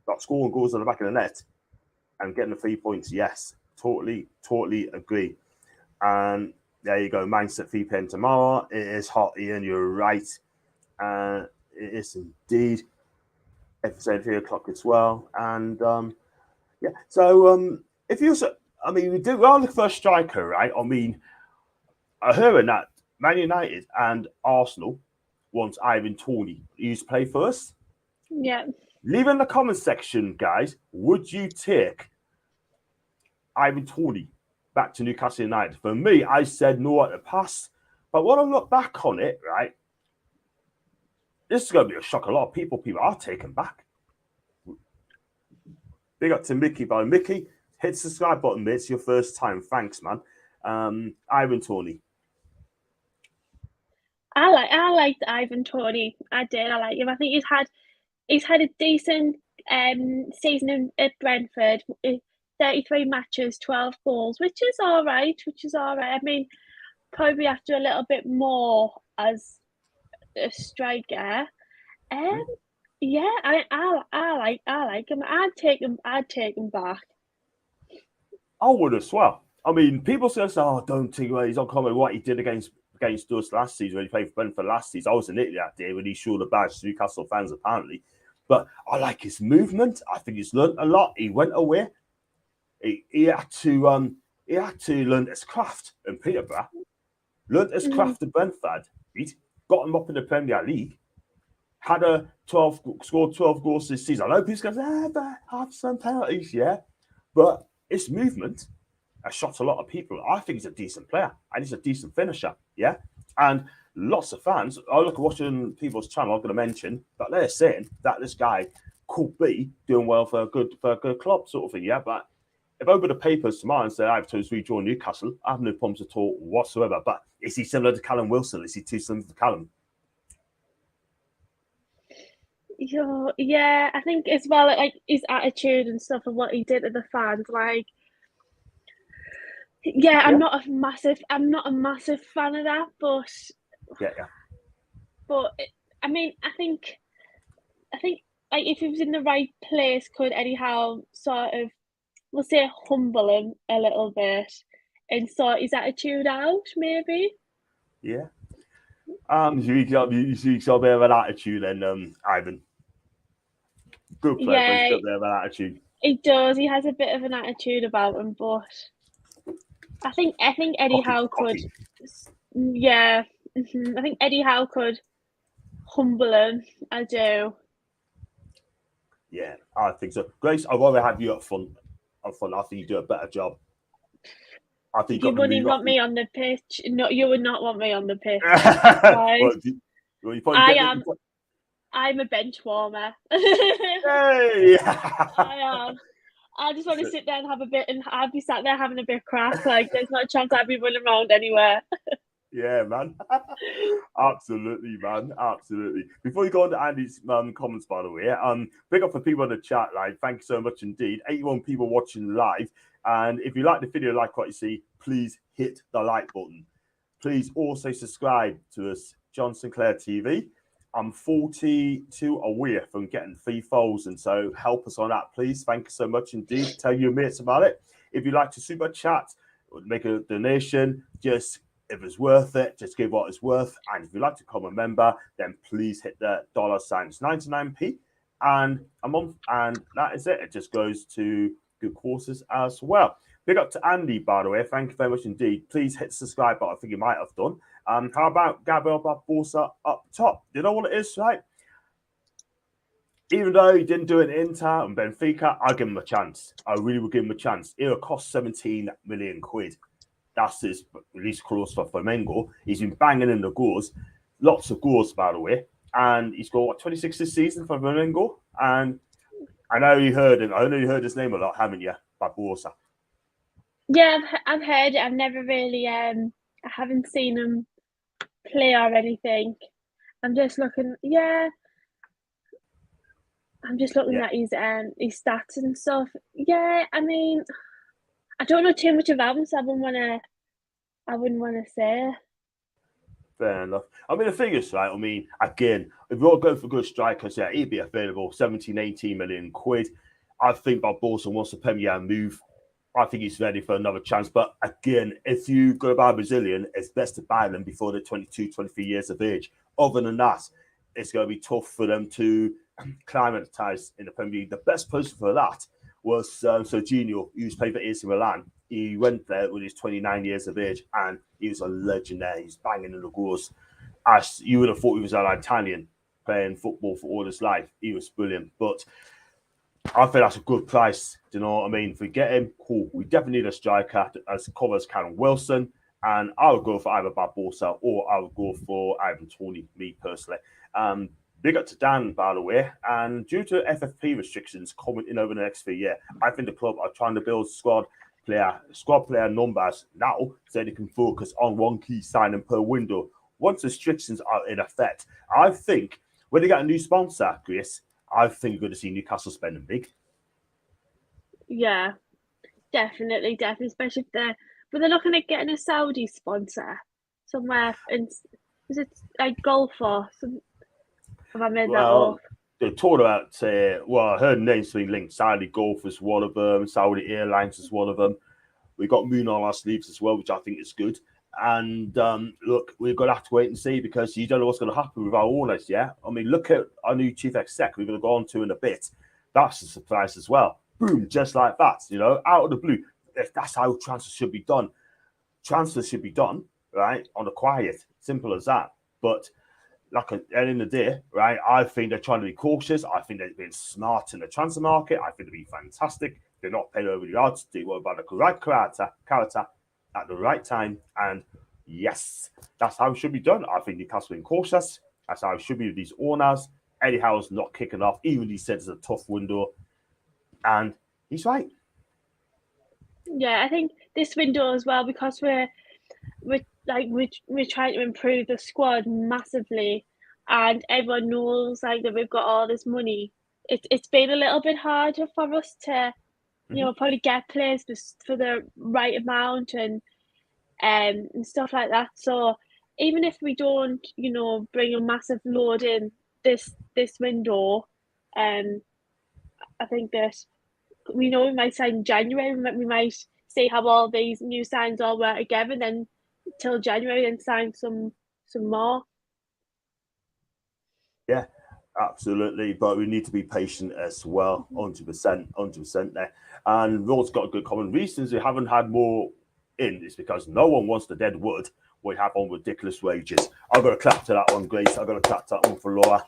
Got scoring goals on the back of the net and getting the 3 points. Yes, totally agree. And there you go. Mindset 3 p.m. tomorrow. It is hot, Ian. You're right. It is indeed. Episode 3 o'clock as well. And yeah. So if you also, I mean, we are looking for a striker, right? I mean, I heard that Man United and Arsenal wants Ivan Toney. He used to play for us. Yeah. Leave in the comment section, guys. Would you take Ivan Toney back to Newcastle United? For me, I said no at the past. But when I look back on it, right, this is going to be a shock. A lot of people are taken back. Big up to Mickey. By Mickey, hit the subscribe button, mate. It's your first time. Thanks, man. Ivan Toney. I liked Ivan Toney. I did. I like him. I think he's had a decent season at Brentford. 33 matches, 12 goals, which is all right. I mean, probably after a little bit more as a striker. Yeah, I like him. I'd take him back. I would as well. I mean, people say, "Oh, don't think he's on comment what he did against us last season when he played for Brentford last season." I was in Italy that day when he showed a badge to Newcastle fans, apparently. But I like his movement. I think he's learned a lot. He went away. He had to learn his craft in Peterborough. Learned his craft at Brentford. He got him up in the Premier League. Scored 12 goals this season. I know people go, but have some penalties, yeah. But his movement has shot a lot of people. I think he's a decent player and he's a decent finisher, yeah. And lots of fans, I look at watching people's channel, I'm going to mention that they're saying that this guy could be doing well for a good club, sort of thing, yeah. But if I open the papers tomorrow and say I've to rejoin Newcastle, I have no problems at all whatsoever. But is he similar to Callum Wilson? Is he too similar to Callum? Yeah, I think as well, like his attitude and stuff and what he did to the fans, like. Yeah, I'm not a massive fan of that, but yeah. But I mean, I think like if he was in the right place, could Eddie Howe sort of, we'll say, humble him a little bit and sort his attitude out, maybe. Yeah. You got a bit of an attitude, then, Ivan. Good player, but he's got a bit of an attitude. He does. He has a bit of an attitude about him, but I think Eddie Howe could. Yeah, I think Eddie Howe could humble him. I do. Yeah, I think so. Grace, I'd rather have you up front. I think you do a better job. I think you wouldn't want me on the pitch. No, you would not want me on the pitch. I'm a bench warmer. Hey! I am. I just want to sit there and have a bit, and I'd be sat there having a bit of crack. Like, there's not a chance I'd be running around anywhere. Yeah, man. Absolutely, man. Absolutely. Before you go on to Andy's comments, by the way, big up for people in the chat, like, thank you so much indeed. 81 people watching live. And if you like the video, like what you see, please hit the like button. Please also subscribe to us, John Sinclair TV. I'm 42 away from getting 3,000, so help us on that, please. Thank you so much indeed. Tell your mates about it. If you'd like to super chat, make a donation, just if it's worth it, just give what it's worth. And if you'd like to become a member, then please hit the $sign. It's 99p and a month, and that is it. It just goes to good courses as well. Big up to Andy, by the way. Thank you very much indeed. Please hit the subscribe button. I think you might have done. How about Gabriel Barbosa up top? You know what it is, right? Even though he didn't do it in Inter and Benfica, I'll give him a chance. I really will give him a chance. It'll cost 17 million quid. That's his release clause for Flamengo. He's been banging in the goals. Lots of goals, by the way. And he's got, 26 this season for Flamengo? And I know you heard him. I know you heard his name a lot, haven't you? Barbosa. Yeah, I've heard it. I've never really, I haven't seen him play or anything. I'm just looking, I'm just looking at his stats and stuff. Yeah, I mean, I don't know too much about him, so I wouldn't want to say. Fair enough. I mean, the thing is, right, I mean, again, if you're going for good strikers, yeah, he'd be available, 17, 18 million quid. I think Barbosa wants a Premier move. I think he's ready for another chance. But again, if you go to buy a Brazilian, it's best to buy them before they're 22, 23 years of age. Other than that, it's going to be tough for them to climatize in the Premier League. The best person for that was Serginho, who's played for AC Milan. He went there when he was 29 years of age, and he was a legend there. He's banging in the goals. As you would have thought he was an Italian playing football for all his life. He was brilliant. But I think that's a good price. Do you know what I mean? If we get him, cool. We definitely need a striker as covers Karen Wilson. And I would go for either Barbosa or I would go for Ivan Toney, me personally. Big up to Dan, by the way. And due to FFP restrictions coming in over the next few years, I think the club are trying to build squad player numbers now so they can focus on one key signing per window. Once restrictions are in effect, I think when they get a new sponsor, Grace, I think you're going to see Newcastle spending big. Yeah, definitely, especially if they're looking at getting a Saudi sponsor somewhere. Is it like golf or some? Have I made that up? They talked about, I heard names being linked. Saudi Golf is one of them. Saudi Airlines is one of them. We got Moon on our sleeves as well, which I think is good. And look, we're going to have to wait and see because you don't know what's going to happen with our owners, yeah? I mean, look at our new chief exec we're going to go on to in a bit. That's a surprise as well. Boom, just like that, out of the blue. That's how transfers should be done. Transfers should be done, right, on the quiet. Simple as that. But like at the end of the day, right, I think they're trying to be cautious. I think they're being smart in the transfer market. I think they'll be fantastic. They're not paying over the odds. They were about the right character at the right time. And yes, that's how it should be done. I think Newcastle being cautious. That's how it should be with these owners. Eddie Howe's not kicking off, even he said it's a tough window. And he's right. Yeah, I think this window as well, because we're trying to improve the squad massively, and everyone knows that we've got all this money. It's been a little bit harder for us to, probably get players for the right amount and stuff like that. So even if we don't, bring a massive load in this window, I think that we might sign in January. We might see how all these new signs all work together, and then till January and sign some more. Yeah, absolutely. But we need to be patient as well. 100% there. And Roll's got a good comment. Reasons we haven't had more in is because no one wants the dead wood. We have on ridiculous wages. I've got to clap to that one, Grace. I've got to clap to that one for Laura.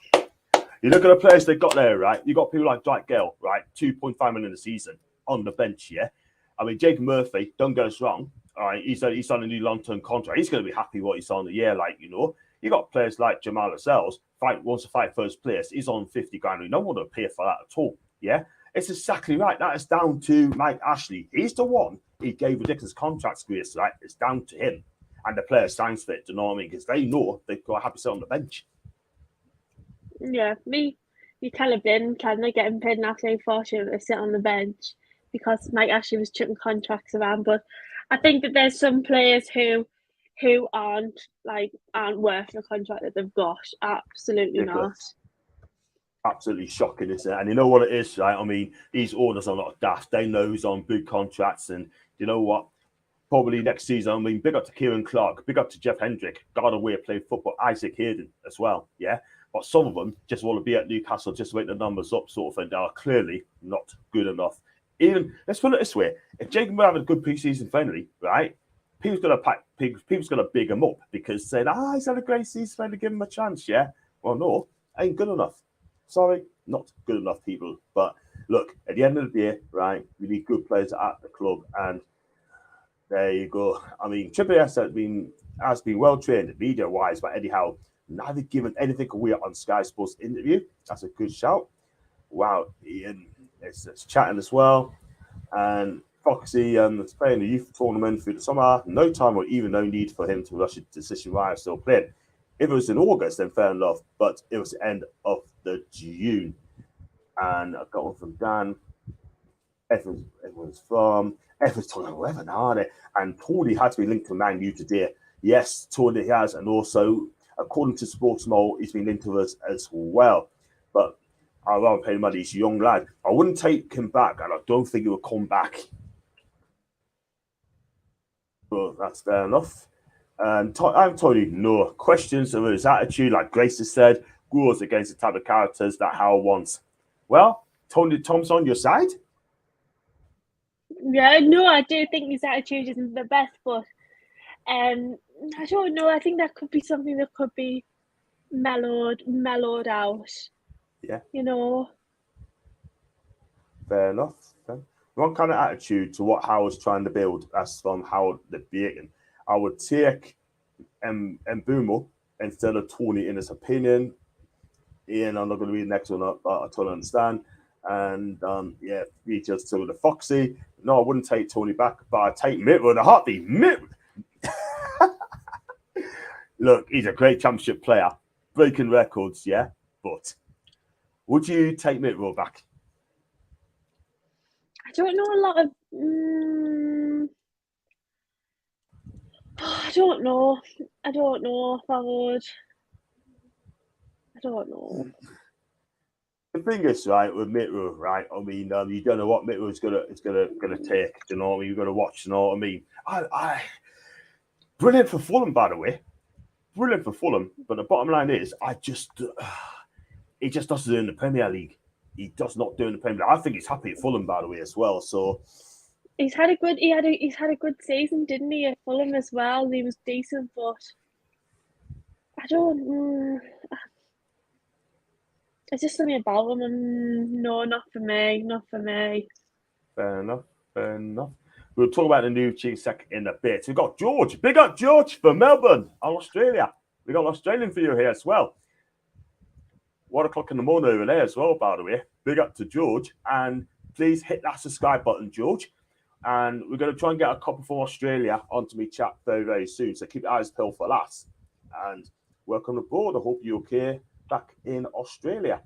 You look at the players they got there, right? You got people like Dwight Gale, right? 2.5 million a season on the bench, yeah? I mean, Jake Murphy, don't get us wrong. All right, he's on a new long-term contract. He's going to be happy what he's on a year, You got players like Jamal Lascelles, wants to fight first place. He's on 50 grand. No one will pay for that at all. Yeah, it's exactly right. That is down to Mike Ashley. He's the one he gave ridiculous contracts, Grace, right? It's down to him. And the player signs for it, do you know what I mean? Because they know they've got to have to sit on the bench. Yeah, you kind of been kind of getting paid an absolute fortune to sit on the bench because Mike Ashley was chucking contracts around. But I think that there's some players who aren't worth the contract that they've got. Absolutely not. Absolutely shocking, isn't it? And you know what it is, right? I mean, these owners are not daft. They know he's on big contracts, and you know what? Probably next season, I mean, big up to Kieran Clark, big up to Jeff Hendrick, got away to play football, Isaac Hayden as well, yeah? But some of them just want to be at Newcastle, just to make the numbers up, sort of thing. They are clearly not good enough Even let's put it this way: if Jacob will have a good preseason friendly, right? People's gonna big him up because saying, he's had a great season friendly, give him a chance. Yeah, well, no, ain't good enough. Sorry, not good enough, people. But look, at the end of the day, right, we need good players at the club, and there you go. I mean, Triple S has been well trained media wise by Eddie Howe. Never given anything away on Sky Sports interview. That's a good shout. Wow, Ian is chatting as well. And Foxy is playing the youth tournament through the summer. No time or even no need for him to rush a decision while still playing. If it was in August, then fair enough. But it was the end of the June. And I got one from Dan. Everyone's talking about whatever now, are they? And Toney had to be linked to Man U today. Yes, Toney has, and also according to Sportsmo, he's been linked to us as well. But I'd rather pay money. He's a young lad. I wouldn't take him back, and I don't think he will come back. Well, that's fair enough. And I'm Toney. No questions of his attitude, like Grace has said, goes against the type of characters that Howell wants. Well, Tom's on your side. Yeah, no, I do think his attitude isn't the best, but I don't know. I think that could be something that could be mellowed out. Yeah. You know. Fair enough. One kind of attitude to what Howard's trying to build, as from Howard the Bacon. I would take Mbeumo instead of Toney in his opinion. Ian, I'm not going to read the next one up, but I totally understand. And we just to the Foxy. No, I wouldn't take Toney back, but I'd take Mitro in a heartbeat. Look, he's a great championship player, breaking records, yeah. But would you take Mitro back? I don't know a lot of. I don't know if I would. I don't know. The thing is, right, with Mitro, right? I mean, you don't know what Mitro is gonna take. You know what I mean? You've got to watch. You know what I mean? I brilliant for Fulham, by the way. Brilliant for Fulham. But the bottom line is, he just doesn't do in the Premier League. He does not do in the Premier League. I think he's happy at Fulham, by the way, as well. So he's had a good season, didn't he, at Fulham as well? He was decent, but I don't. It's just something about him. No, not for me. Not for me. Fair enough. We'll talk about the new chief sec in a bit. We've got George. Big up George for Melbourne, Australia. We got an Australian video here as well. 1 o'clock in the morning over there as well, by the way. Big up to George. And please hit that subscribe button, George. And we're going to try and get a couple from Australia onto me chat very, very soon. So keep your eyes peeled for that. And welcome aboard. I hope you're okay back in Australia.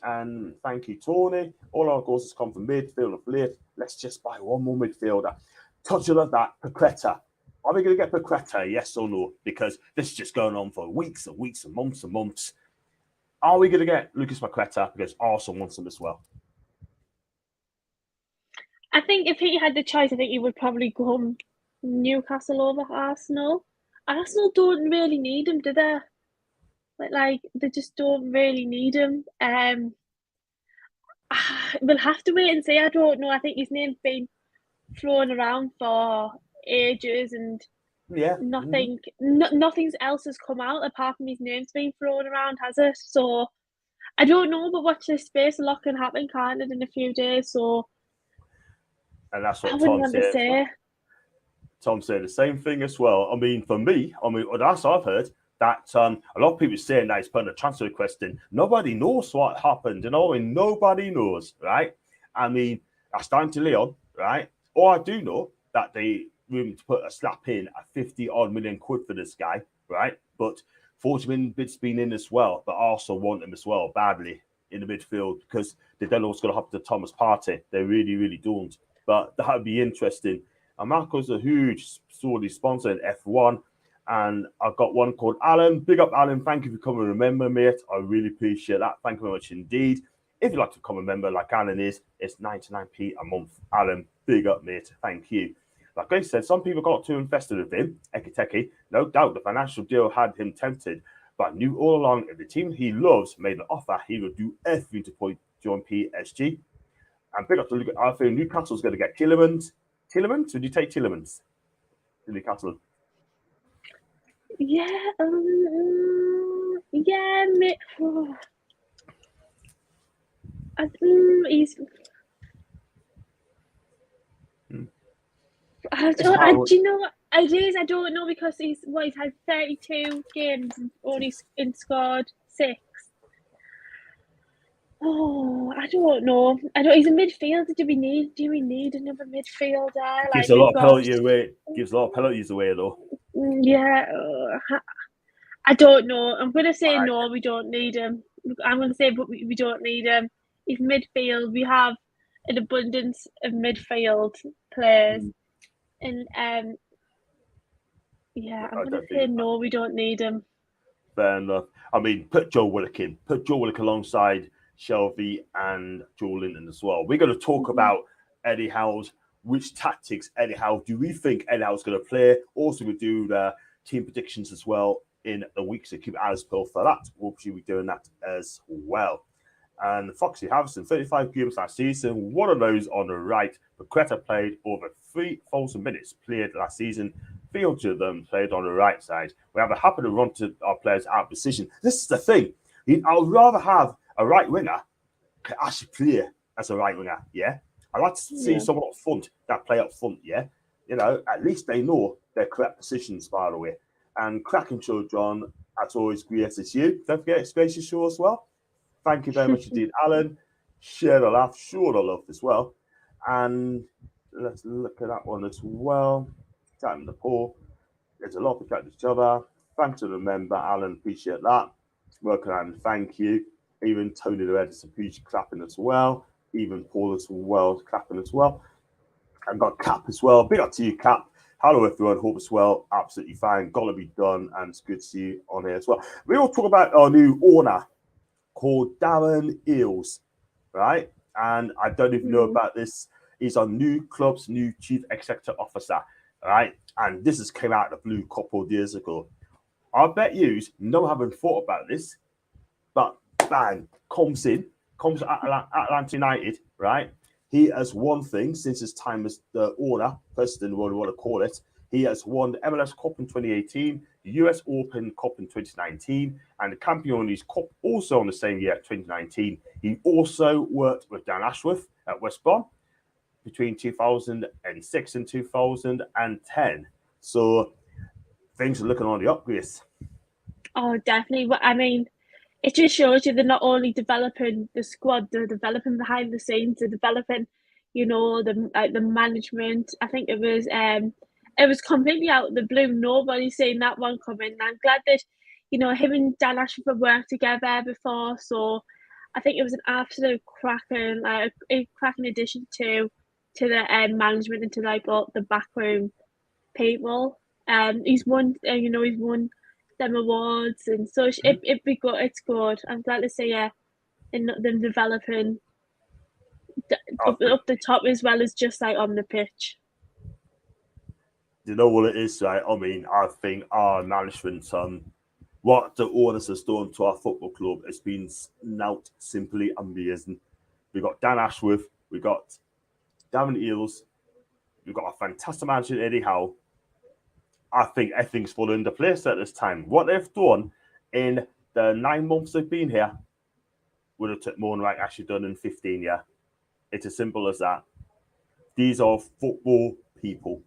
And thank you, Toney. All our goals has come from midfield of late. Let's just buy one more midfielder. Touching on that, Paqueta. Are we going to get Paqueta, yes or no? Because this is just going on for weeks and weeks and months. Are we going to get Lucas Paqueta? Because Arsenal wants him as well. I think if he had the choice, I think he would probably go Newcastle over Arsenal. Arsenal don't really need him, do they? Like they just don't really need him. We'll have to wait and see. I don't know. I think his name's been thrown around for ages, and nothing else has come out apart from his name's been thrown around, has it? So I don't know, but watch this space. A lot can happen, can't it, in a few days? So, and that's what I wouldn't want to say. Tom said the same thing as well. I mean, for me, that's what I've heard. That a lot of people saying that he's putting a transfer request in. Nobody knows what happened, nobody knows, right? I mean, that's down to Leon, right? All I do know that they room to put a slap in at 50-odd million quid for this guy, right? But 40 million bids been in as well, but also want him as well badly in the midfield because they don't know what's going to happen to Thomas Partey. They really, really don't. But that would be interesting. And Marco's a huge Saudi sponsor in F1. And I've got one called Alan. Big up, Alan. Thank you for coming a member, mate. I really appreciate that. Thank you very much indeed. If you'd like to become a member like Alan is, it's 99p a month. Alan, big up, mate. Thank you. Like I said, some people got too invested with him, Ekitike. No doubt the financial deal had him tempted, but I knew all along if the team he loves made an offer, he would do everything to join PSG. And big up to Luke. I think Newcastle's going to get Tillemans. Tillemans? Would you take Tillemans to Newcastle? Yeah. Yeah. He's. Do you know what it is? I don't know because he's had 32 games and only scored 6. Oh, I don't know. He's a midfielder. Do we need another midfielder? Gives a lot of penalties away. Gives a lot of penalties away though. Yeah. I don't know. I'm gonna say no. We don't need him. I'm gonna say, but we don't need him. He's midfield. We have an abundance of midfield players. And yeah, I'm going to say no, we don't need him. Fair enough. I mean, put Joe Willock in. Put Joe Willock alongside Shelby and Joe Linton as well. We're going to talk about Eddie Howe's, which tactics Eddie Howe do we think Eddie Howe's going to play. Also, we do the team predictions as well in the week, so keep eyes peeled for that. We'll be doing that as well. And Foxy Harrison, 35 games last season, one of those on the right. Paqueta played over 3,000 minutes played last season. 300 of them played on the right side. We have a happy to run to our players out of position. This is the thing. I would rather have a right winger can actually play as a right winger, yeah? I'd like to see someone up front that play up front, yeah? You know, at least they know their correct positions, by the way. And cracking show, John, as always, great as you. Don't forget, Spacious Show as well. Thank you very much indeed, Alan. Share the laugh, show the love as well. And let's look at that one as well. Chatting the poll. There's a lot of chatting each other. Thanks to the member, Alan. Appreciate that. Working on, thank you. Even Tony the Red is appreciate clapping as well. Even Paul as well, clapping as well. I've got Cap as well. Big up to you, Cap. Hello, everyone. Hope it's well. Absolutely fine. Gotta be done. And it's good to see you on here as well. We will talk about our new owner called Darren Eales, right? And I don't even know about this. He's our new club's new chief executive officer, right? And this has came out of the blue a couple of years ago. I bet you no haven't thought about this, but bang, comes at Atlanta United, right? He has won things since his time as the owner, president, what we want to call it. He has won the MLS Cup in 2018, the US Open Cup in 2019, and the Campeones Cup also in the same year, 2019. He also worked with Dan Ashworth at West Brom between 2006 and 2010. So things are looking on the up, Grace. Oh, definitely. But I mean, it just shows you they're not only developing the squad, they're developing behind the scenes, they're developing, you know, the management. I think it was completely out of the blue. Nobody's seen that one coming. And I'm glad that, you know, him and Dan Ashford have worked together before. So I think it was an absolute cracking addition to the management and to like all the backroom people. He's won them awards, and so it'd be good. It's good. I'm glad to see them developing up the top as well as just like on the pitch. You know what it is, right? I mean, I think our management, what the owners has done to our football club has been now simply amazing. We got Dan Ashworth, we got Darren Eales, we've got a fantastic manager, Eddie Howe. I think everything's fallen into place at this time. What they've done in the 9 months they've been here would have took more than actually done in 15 years. It's as simple as that. These are football people,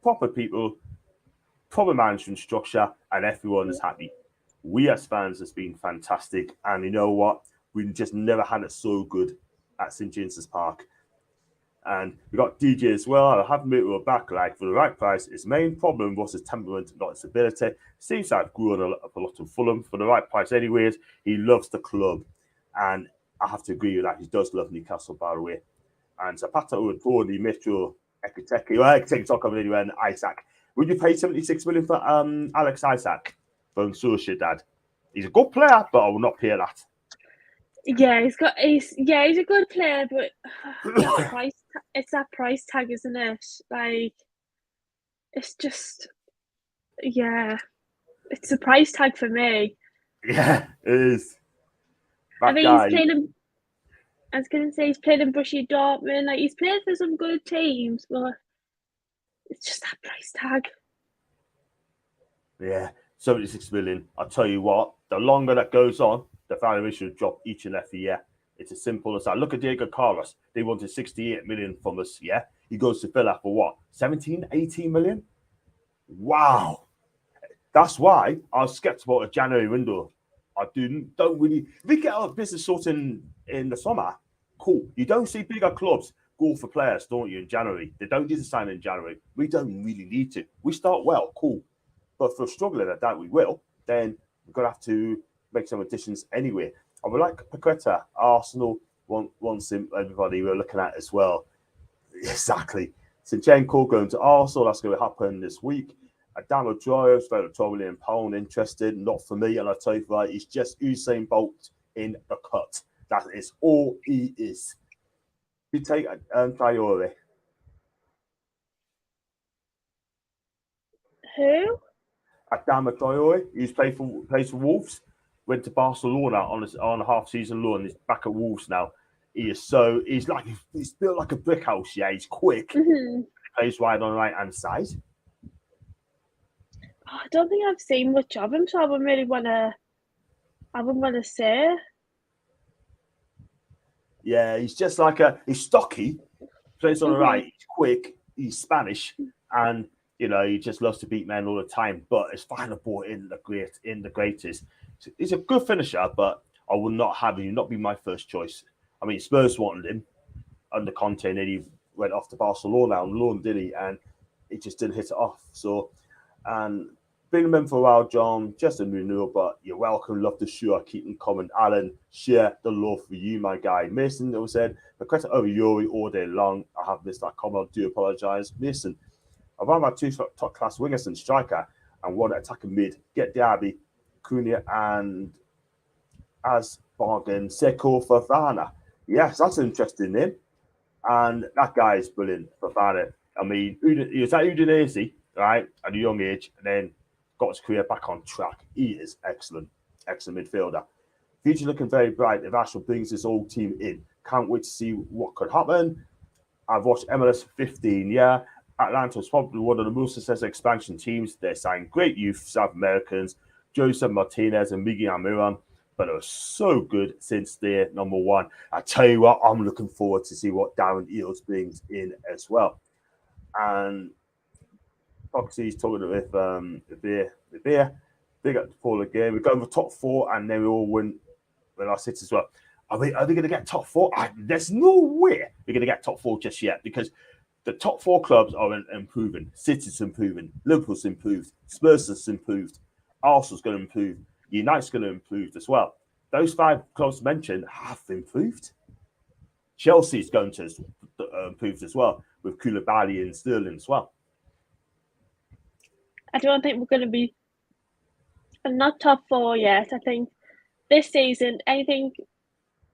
proper management structure, and everyone is happy. We as fans has been fantastic, and you know what? We just never had it so good at St James's Park. And we got DJ as well. I have him with back like for the right price. His main problem was his temperament, not his ability. Seems to have grown a lot of Fulham for the right price. Anyways, he loves the club, and I have to agree with that. He does love Newcastle, by the way. And Zapata would Toney, Metro, Ekitike. Well, Ekiteke's not coming anywhere. And Isaac. Would you pay 76 million for Alex Isaac from Sociedad? He's a good player, but I will not pay that. Yeah, he's a good player, but it's that price tag, isn't it? Like, it's just, it's a price tag for me. Yeah, it is. I mean, he's playing I was going to say he's played in Borussia Dortmund. Like, he's played for some good teams, but it's just that price tag. Yeah, 76 million. I'll tell you what, the longer that goes on, the valuation will drop each and every year. It's as simple as that. Look at Diego Carlos. They wanted 68 million from us, yeah? He goes to Villa for what? 17, 18 million? Wow. That's why I was skeptical about a January window. I don't really. If we get our business sorted in the summer, cool. You don't see bigger clubs go for players, don't you, in January? They don't need to sign in January. We don't really need to. We start well, cool. But if we're struggling, I doubt we will, then we're going to have to make some additions anyway. I would like Paqueta. Arsenal wants him, everybody we're looking at as well. Exactly. Zinchenko going to Arsenal. That's going to happen this week. Adama Traore, £12 million interested. Not for me. And I tell you right, he's just Usain Bolt in the cut. That is all he is. You take Traore. Who? Adama Traore, who's plays for Wolves, went to Barcelona on a half-season loan. He's back at Wolves now. He's built like a brick house. Yeah, he's quick. Mm-hmm. He plays wide on the right-hand side. I don't think I've seen much of him, so I wouldn't want to say. Yeah, he's just he's stocky, plays on the right, he's quick, he's Spanish, and he just loves to beat men all the time. But his final ball in the greatest. He's a good finisher, but I would not have him. Not be my first choice. I mean, Spurs wanted him under Conte, and then he went off to Barcelona on loan, did he? And he just didn't hit it off. So, and bring him in for a while, John. Just a renewal, but you're welcome. Love the show. Keep them coming. Alan, share the love for you, my guy. Mason said, Paqueta over Yuri all day long. I have missed that comment. I do apologise. Mason, I've run my two top class wingers and striker and one attacking mid. Get Diaby, Cunha, and as bargain, Seko for Fofana. Yes, that's an interesting name. And that guy is brilliant, Fofana. I mean, he was at Udinese, right, at a young age, and then got his career back on track. He is excellent midfielder. Future looking very bright if Arsenal brings this old team in. Can't wait to see what could happen. I've watched MLS for 15 years. Atlanta was probably one of the most successful expansion teams. They signed great youth South Americans, Joseph Martinez and Miguel Almiron, but it was so good since they're number one. I tell you what, I'm looking forward to see what Darren Eales brings in as well. And Foxy's talking with the beer. Big up the Paul again. We're going for top four, and then we all win with our City as well. Are they going to get top four? There's no way we're going to get top four just yet, because the top four clubs are improving. City's improving. Liverpool's improved. Spurs has improved. Arsenal's going to improve. United's going to improve as well. Those five clubs mentioned have improved. Chelsea's going to improve as well, with Koulibaly and Sterling as well. I don't think we're going to be not top four yet. I think this season, anything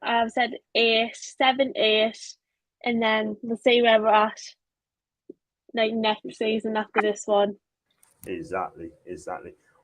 I've said 8, 7, 8, and then we'll see where we're at like next season after this one. Exactly.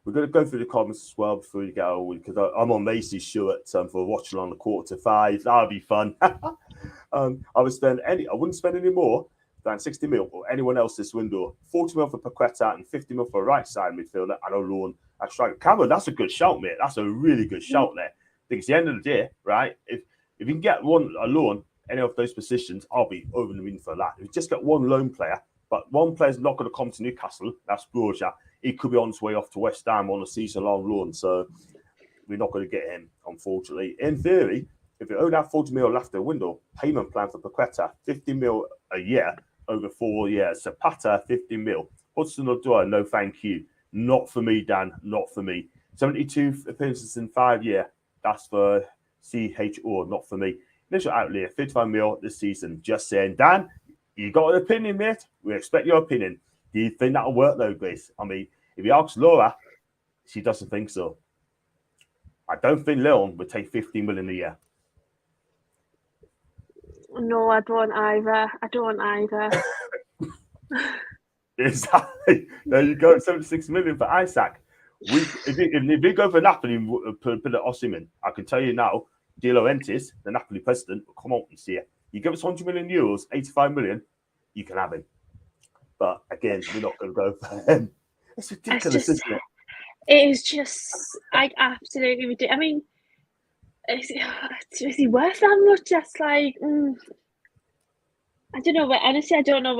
We're going to go through the comments as well before we go, because I'm on Macy's show for watching on the 4:45. That'll be fun. I wouldn't spend any more than 60 mil or anyone else this window. 40 mil for Paqueta and 50 mil for right side midfielder and a loan at striker. Cameron, that's a good shout, mate. That's a really good shout there. Because at the end of the day, right, if you can get a loan, any of those positions, I'll be over the moon for that. If you just get one loan player, but one player's not going to come to Newcastle, that's Broja. He could be on his way off to West Ham on a season-long loan, so we're not going to get him, unfortunately. In theory, if you only have 40 mil left in the window, payment plan for Paqueta, 50 mil a year over 4 years. Zapata, 50 mil. Hudson-Odoi, no thank you. Not for me, Dan, not for me. 72 appearances in 5 years. That's for CHO, not for me. Initial outlay, 55 mil this season. Just saying, Dan, you got an opinion, mate? We expect your opinion. Do you think that'll work, though, Grace? I mean, if you ask Laura, she doesn't think so. I don't think Leon would take 15 million a year. No, I don't either. Exactly. There you go. 76 million for Isaac. If we go for Napoli and put an Osimhen, I can tell you now, De Laurentiis, the Napoli president, will come out and say, you give us 100 million euros, 85 million, you can have him. But again, we're not going to go for him. It's ridiculous, isn't it? It is just like absolutely ridiculous. I mean, is he worth that much? Just like, I don't know where. Honestly, I don't know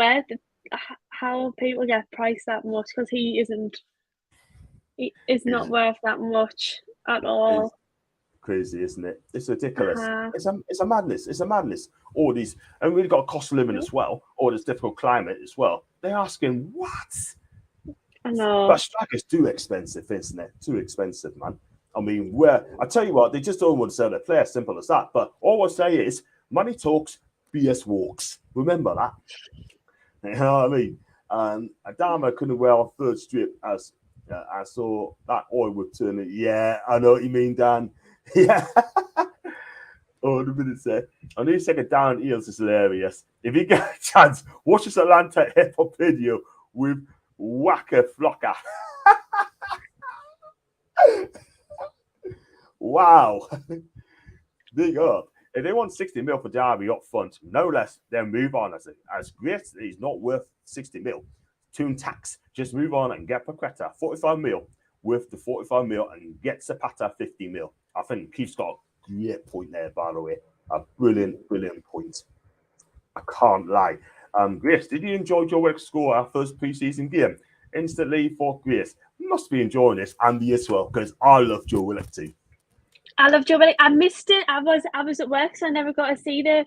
how people get priced that much, because he isn't. He is not worth that much at all. It's crazy, isn't it? It's ridiculous. It's a madness. It's a madness. All these, and we've got cost of living as well. All this difficult climate as well. They're asking what? I know. But strikers too expensive, isn't it? Too expensive, man. I mean, I tell you what, they just don't want to sell their players. Simple as that. But all I'll say is, money talks, BS walks. Remember that. You know what I mean? And Adama couldn't wear our third strip as I saw that oil would turn it. Yeah, I know what you mean, Dan. Yeah. Oh, the minute there. I need to take a down eels is hilarious. If you get a chance, watch this Atalanta hip hop video with Waka Flocka. Wow. Big up. If they want 60 mil for Derby up front, no less, then move on. As great, he's not worth 60 mil. Tune tax. Just move on and get Paqueta 45 mil worth the 45 mil and get Zapata 50 mil. I think Keith's got a great point there, by the way. A brilliant, brilliant point. I can't lie. Grace, did you enjoy Joe Willock's score our first pre-season game? Instantly for Grace. Must be enjoying this, Andy as well, because I love Joe Willock too. I love Joe Willock. I missed it. I was at work, so I never got to see the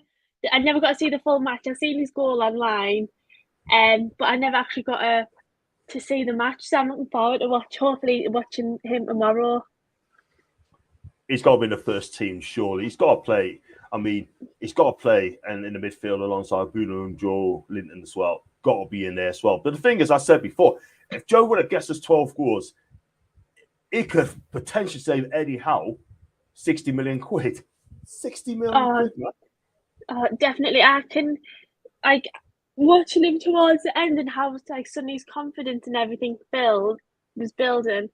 full match. I've seen his goal online, but I never actually got to see the match. So I'm looking forward to hopefully watching him tomorrow. He's got to be in the first team, surely. He's got to play. I mean, he's got to play and in the midfield alongside Bruno and Joe Linton as well. Got to be in there as well. But the thing is, I said before, if Joe Willock gets us 12 goals, he could potentially save Eddie Howe 60 million quid. 60 million quid, man. Definitely. I can, like, watching him towards the end and how suddenly his confidence and everything was building.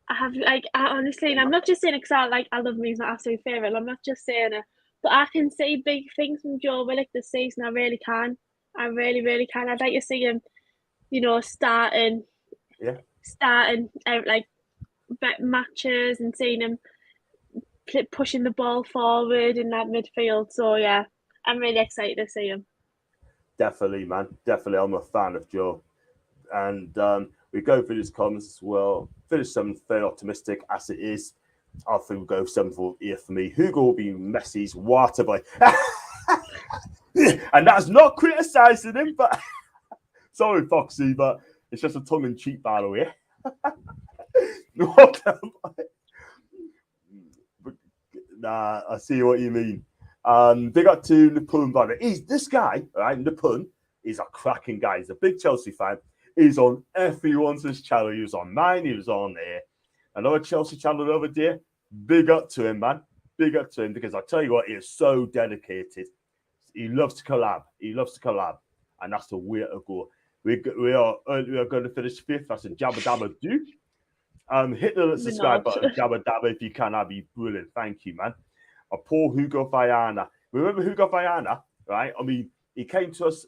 I honestly, and I'm not just saying it because I love him, he's my absolute favourite. I'm not just saying it, but I can see big things from Joe Willock this season. I really can. I really, really can. I'd like to see him, starting like matches and seeing him pushing the ball forward in that midfield. So yeah, I'm really excited to see him. Definitely, man. Definitely, I'm a fan of Joe. And we go through his comments as well. Finish 7th, very optimistic as it is. I think we'll go 7th or 8th for me. Hugo will be Messi's water boy. And that's not criticising him, but sorry, Foxy, but it's just a tongue-in-cheek, by the way. Nah, I see what you mean. They got to Napun, by the way. This guy, right, Napun, is a cracking guy. He's a big Chelsea fan. He's on everyone's channel. He was on mine. He was on another Chelsea channel over there. Big up to him, man. Big up to him, because I tell you what, he is so dedicated. He loves to collab. And that's the way to go. We are going to finish 5th. That's a Jabba Dabba do. Hit the subscribe button, Jabba Dabba, if you can. That'd be brilliant. Thank you, man. A poor Hugo Viana. Remember Hugo Viana, right? I mean, he came to us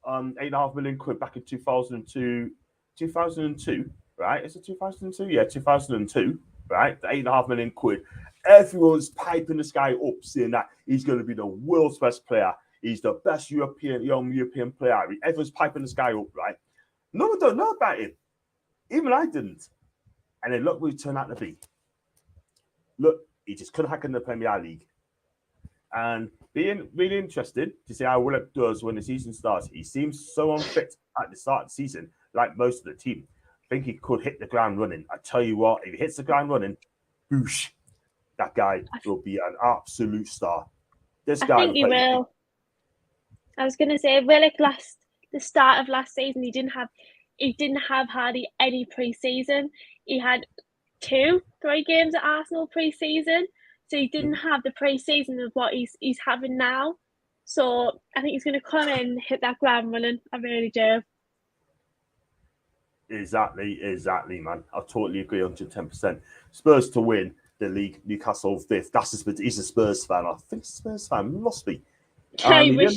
8.5 million quid back in 2002. 2002, right? Is it 2002? Yeah, 2002, right? The 8.5 million quid. Everyone's piping this guy up, saying that he's going to be the world's best player. He's the best young European player. Everyone's piping this guy up, right? No one don't know about him. Even I didn't. And then look what he turned out to be. Look, he just couldn't hack in the Premier League. And being really interested to see how Willock does when the season starts. He seems so unfit at the start of the season, like most of the team. I think he could hit the ground running. I tell you what, if he hits the ground running, boosh, that guy will be an absolute star. I think he will. I was going to say, Willock the start of last season, he didn't have hardly any pre-season. He had 2-3 games at Arsenal pre-season. So he didn't have the pre-season of what he's having now. So I think he's going to come in, hit that ground running. I really do. Exactly, man. I totally agree 110%. Spurs to win. the league. Newcastle 5th. He's a Spurs fan. I think Spurs fan must be. I wish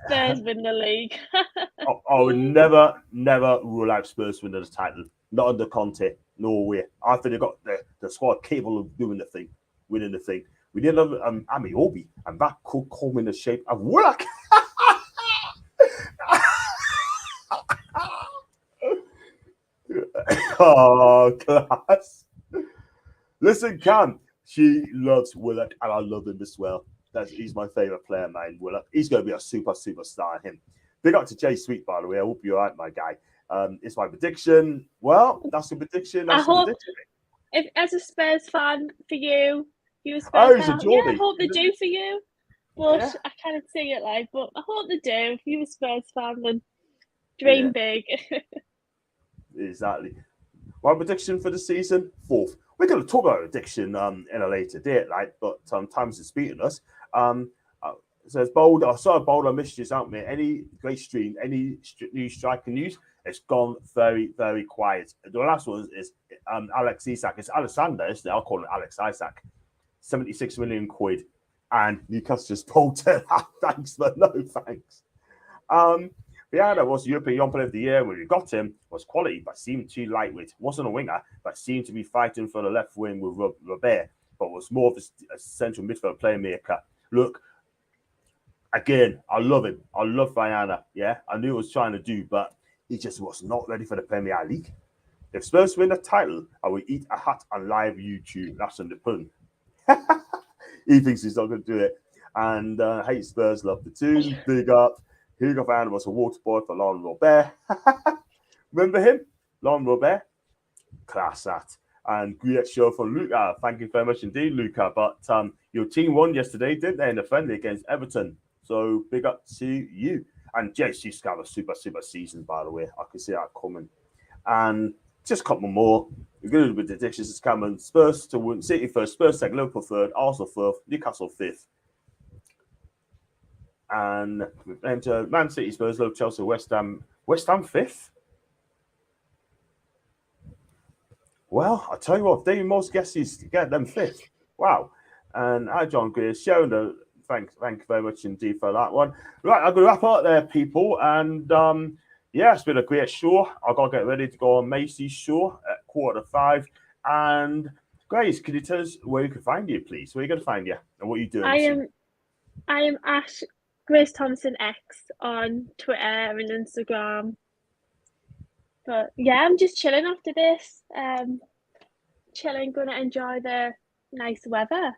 Spurs win the league. I would never rule out Spurs winning the title. Not under Conte. No way. I think they've got the squad capable of doing the thing, winning the thing. We didn't have Amiobi, and that could come in the shape of Willock. Oh, class. Listen, Cam, she loves Willock, and I love him as well. He's my favourite player, man, Willock. He's going to be a superstar, him. Big up to Jay Sweet, by the way. I hope you're all right, my guy. It's my prediction. Well, that's a prediction. I hope, if as a Spurs fan for you, a Spurs fan. Yeah, I hope they do for you. But I can't see it like, but I hope they do. If you're a Spurs fan, then dream big. Exactly. My prediction for the season, 4th. We're going to talk about prediction in a later date, like, but times is beating us. Says Bold, I saw Bold, I missed you out, mate. Any great stream, any new striker news? It's gone very, very quiet. The last one is Alex Isak. It's Alexander, isn't it? I'll call it Alex Isak. 76 million quid. And Newcastle just pulled it out. Thanks, but no thanks. Biana was European Young Player of the Year. When we got him, was quality, but seemed too lightweight. Wasn't a winger, but seemed to be fighting for the left wing with Robert, but was more of a central midfield playmaker. Look, again, I love him. I love Biana. Yeah, I knew what he was trying to do, but he just was not ready for the Premier League. If Spurs win the title, I will eat a hat on live YouTube. That's on the pun. He thinks he's not going to do it. And hate Spurs, love the tune. Big up. Hugo Van was a water boy for Laurent Robert. Remember him? Laurent Robert? Class that. And great show from Luca. Thank you very much indeed, Luca. But your team won yesterday, didn't they, in the friendly against Everton? So big up to you. And Jace used to have a super season, by the way. I can see that coming. And just a couple more. We're going to do with the predictions. It's coming. Spurs to win. City first. Spurs second. Liverpool third. Arsenal 4th. Newcastle 5th. And enter Man City, Spurs, Liverpool, Chelsea, West Ham 5th. Well, I tell you what, David Moss guesses to get them 5th. Wow. And hi, John Greer, sharing thank you very much indeed for that one. Right, I'm going to wrap up there, people. And it's been a great show. I've got to get ready to go on Macy's show at 4:45. And Grace, can you tell us where you can find you, please? Where are you going to find you and what are you doing? I am at Grace Thompson X on Twitter and Instagram. But yeah, I'm just chilling after this. Chilling, gonna enjoy the nice weather.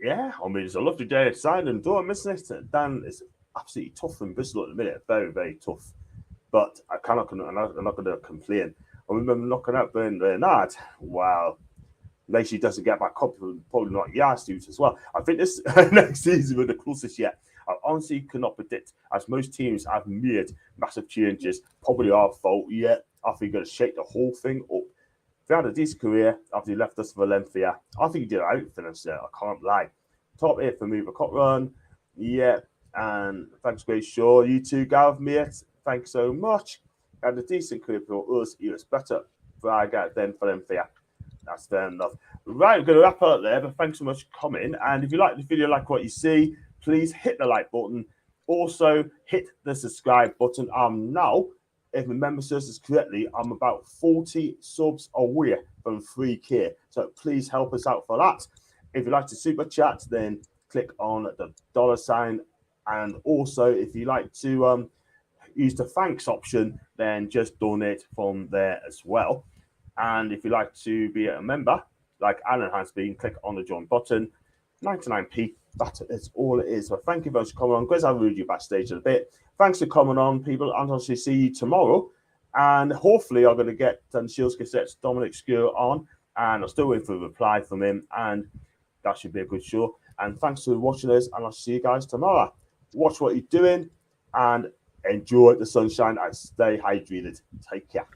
Yeah, I mean, it's a lovely day outside and Durham, isn't it? Dan, it's absolutely tough in Bristol at the minute. Very, very tough. But I'm not going to complain. I remember knocking out Bernard. Wow. Lacey doesn't get back up, probably not Yard students as well. I think this next season we're the closest yet. I honestly cannot predict, as most teams have made massive changes, probably our fault yet. I think you're going to shake the whole thing up. He had a decent career after he left us for Valencia. I think he did out for us there, I can't lie. Top 8 for me, the Cot Run. Yeah, and thanks, Grace Shaw. You too, Gav, mate. Thanks so much. Had a decent career for us. He was better for I got than Valencia. That's fair enough. Right, we're going to wrap up there, but thanks so much for coming. And if you like the video, like what you see, please hit the like button. Also, hit the subscribe button. Now, if my memory serves correctly, I'm about 40 subs away from 3K. So please help us out for that. If you'd like to super chat, then click on the $sign. And also, if you like to use the thanks option, then just donate from there as well. And if you'd like to be a member, like Alan has been, click on the join button. 99p, that is all it is. So thank you very much for coming on. Guys, I'll read you backstage in a bit. Thanks for coming on, people. I'll actually see you tomorrow. And hopefully I'm going to get Shields Cassette's Dominic Skewer on. And I'm still waiting for a reply from him. And that should be a good show. And thanks for watching us. And I'll see you guys tomorrow. Watch what you're doing and enjoy the sunshine and stay hydrated. Take care.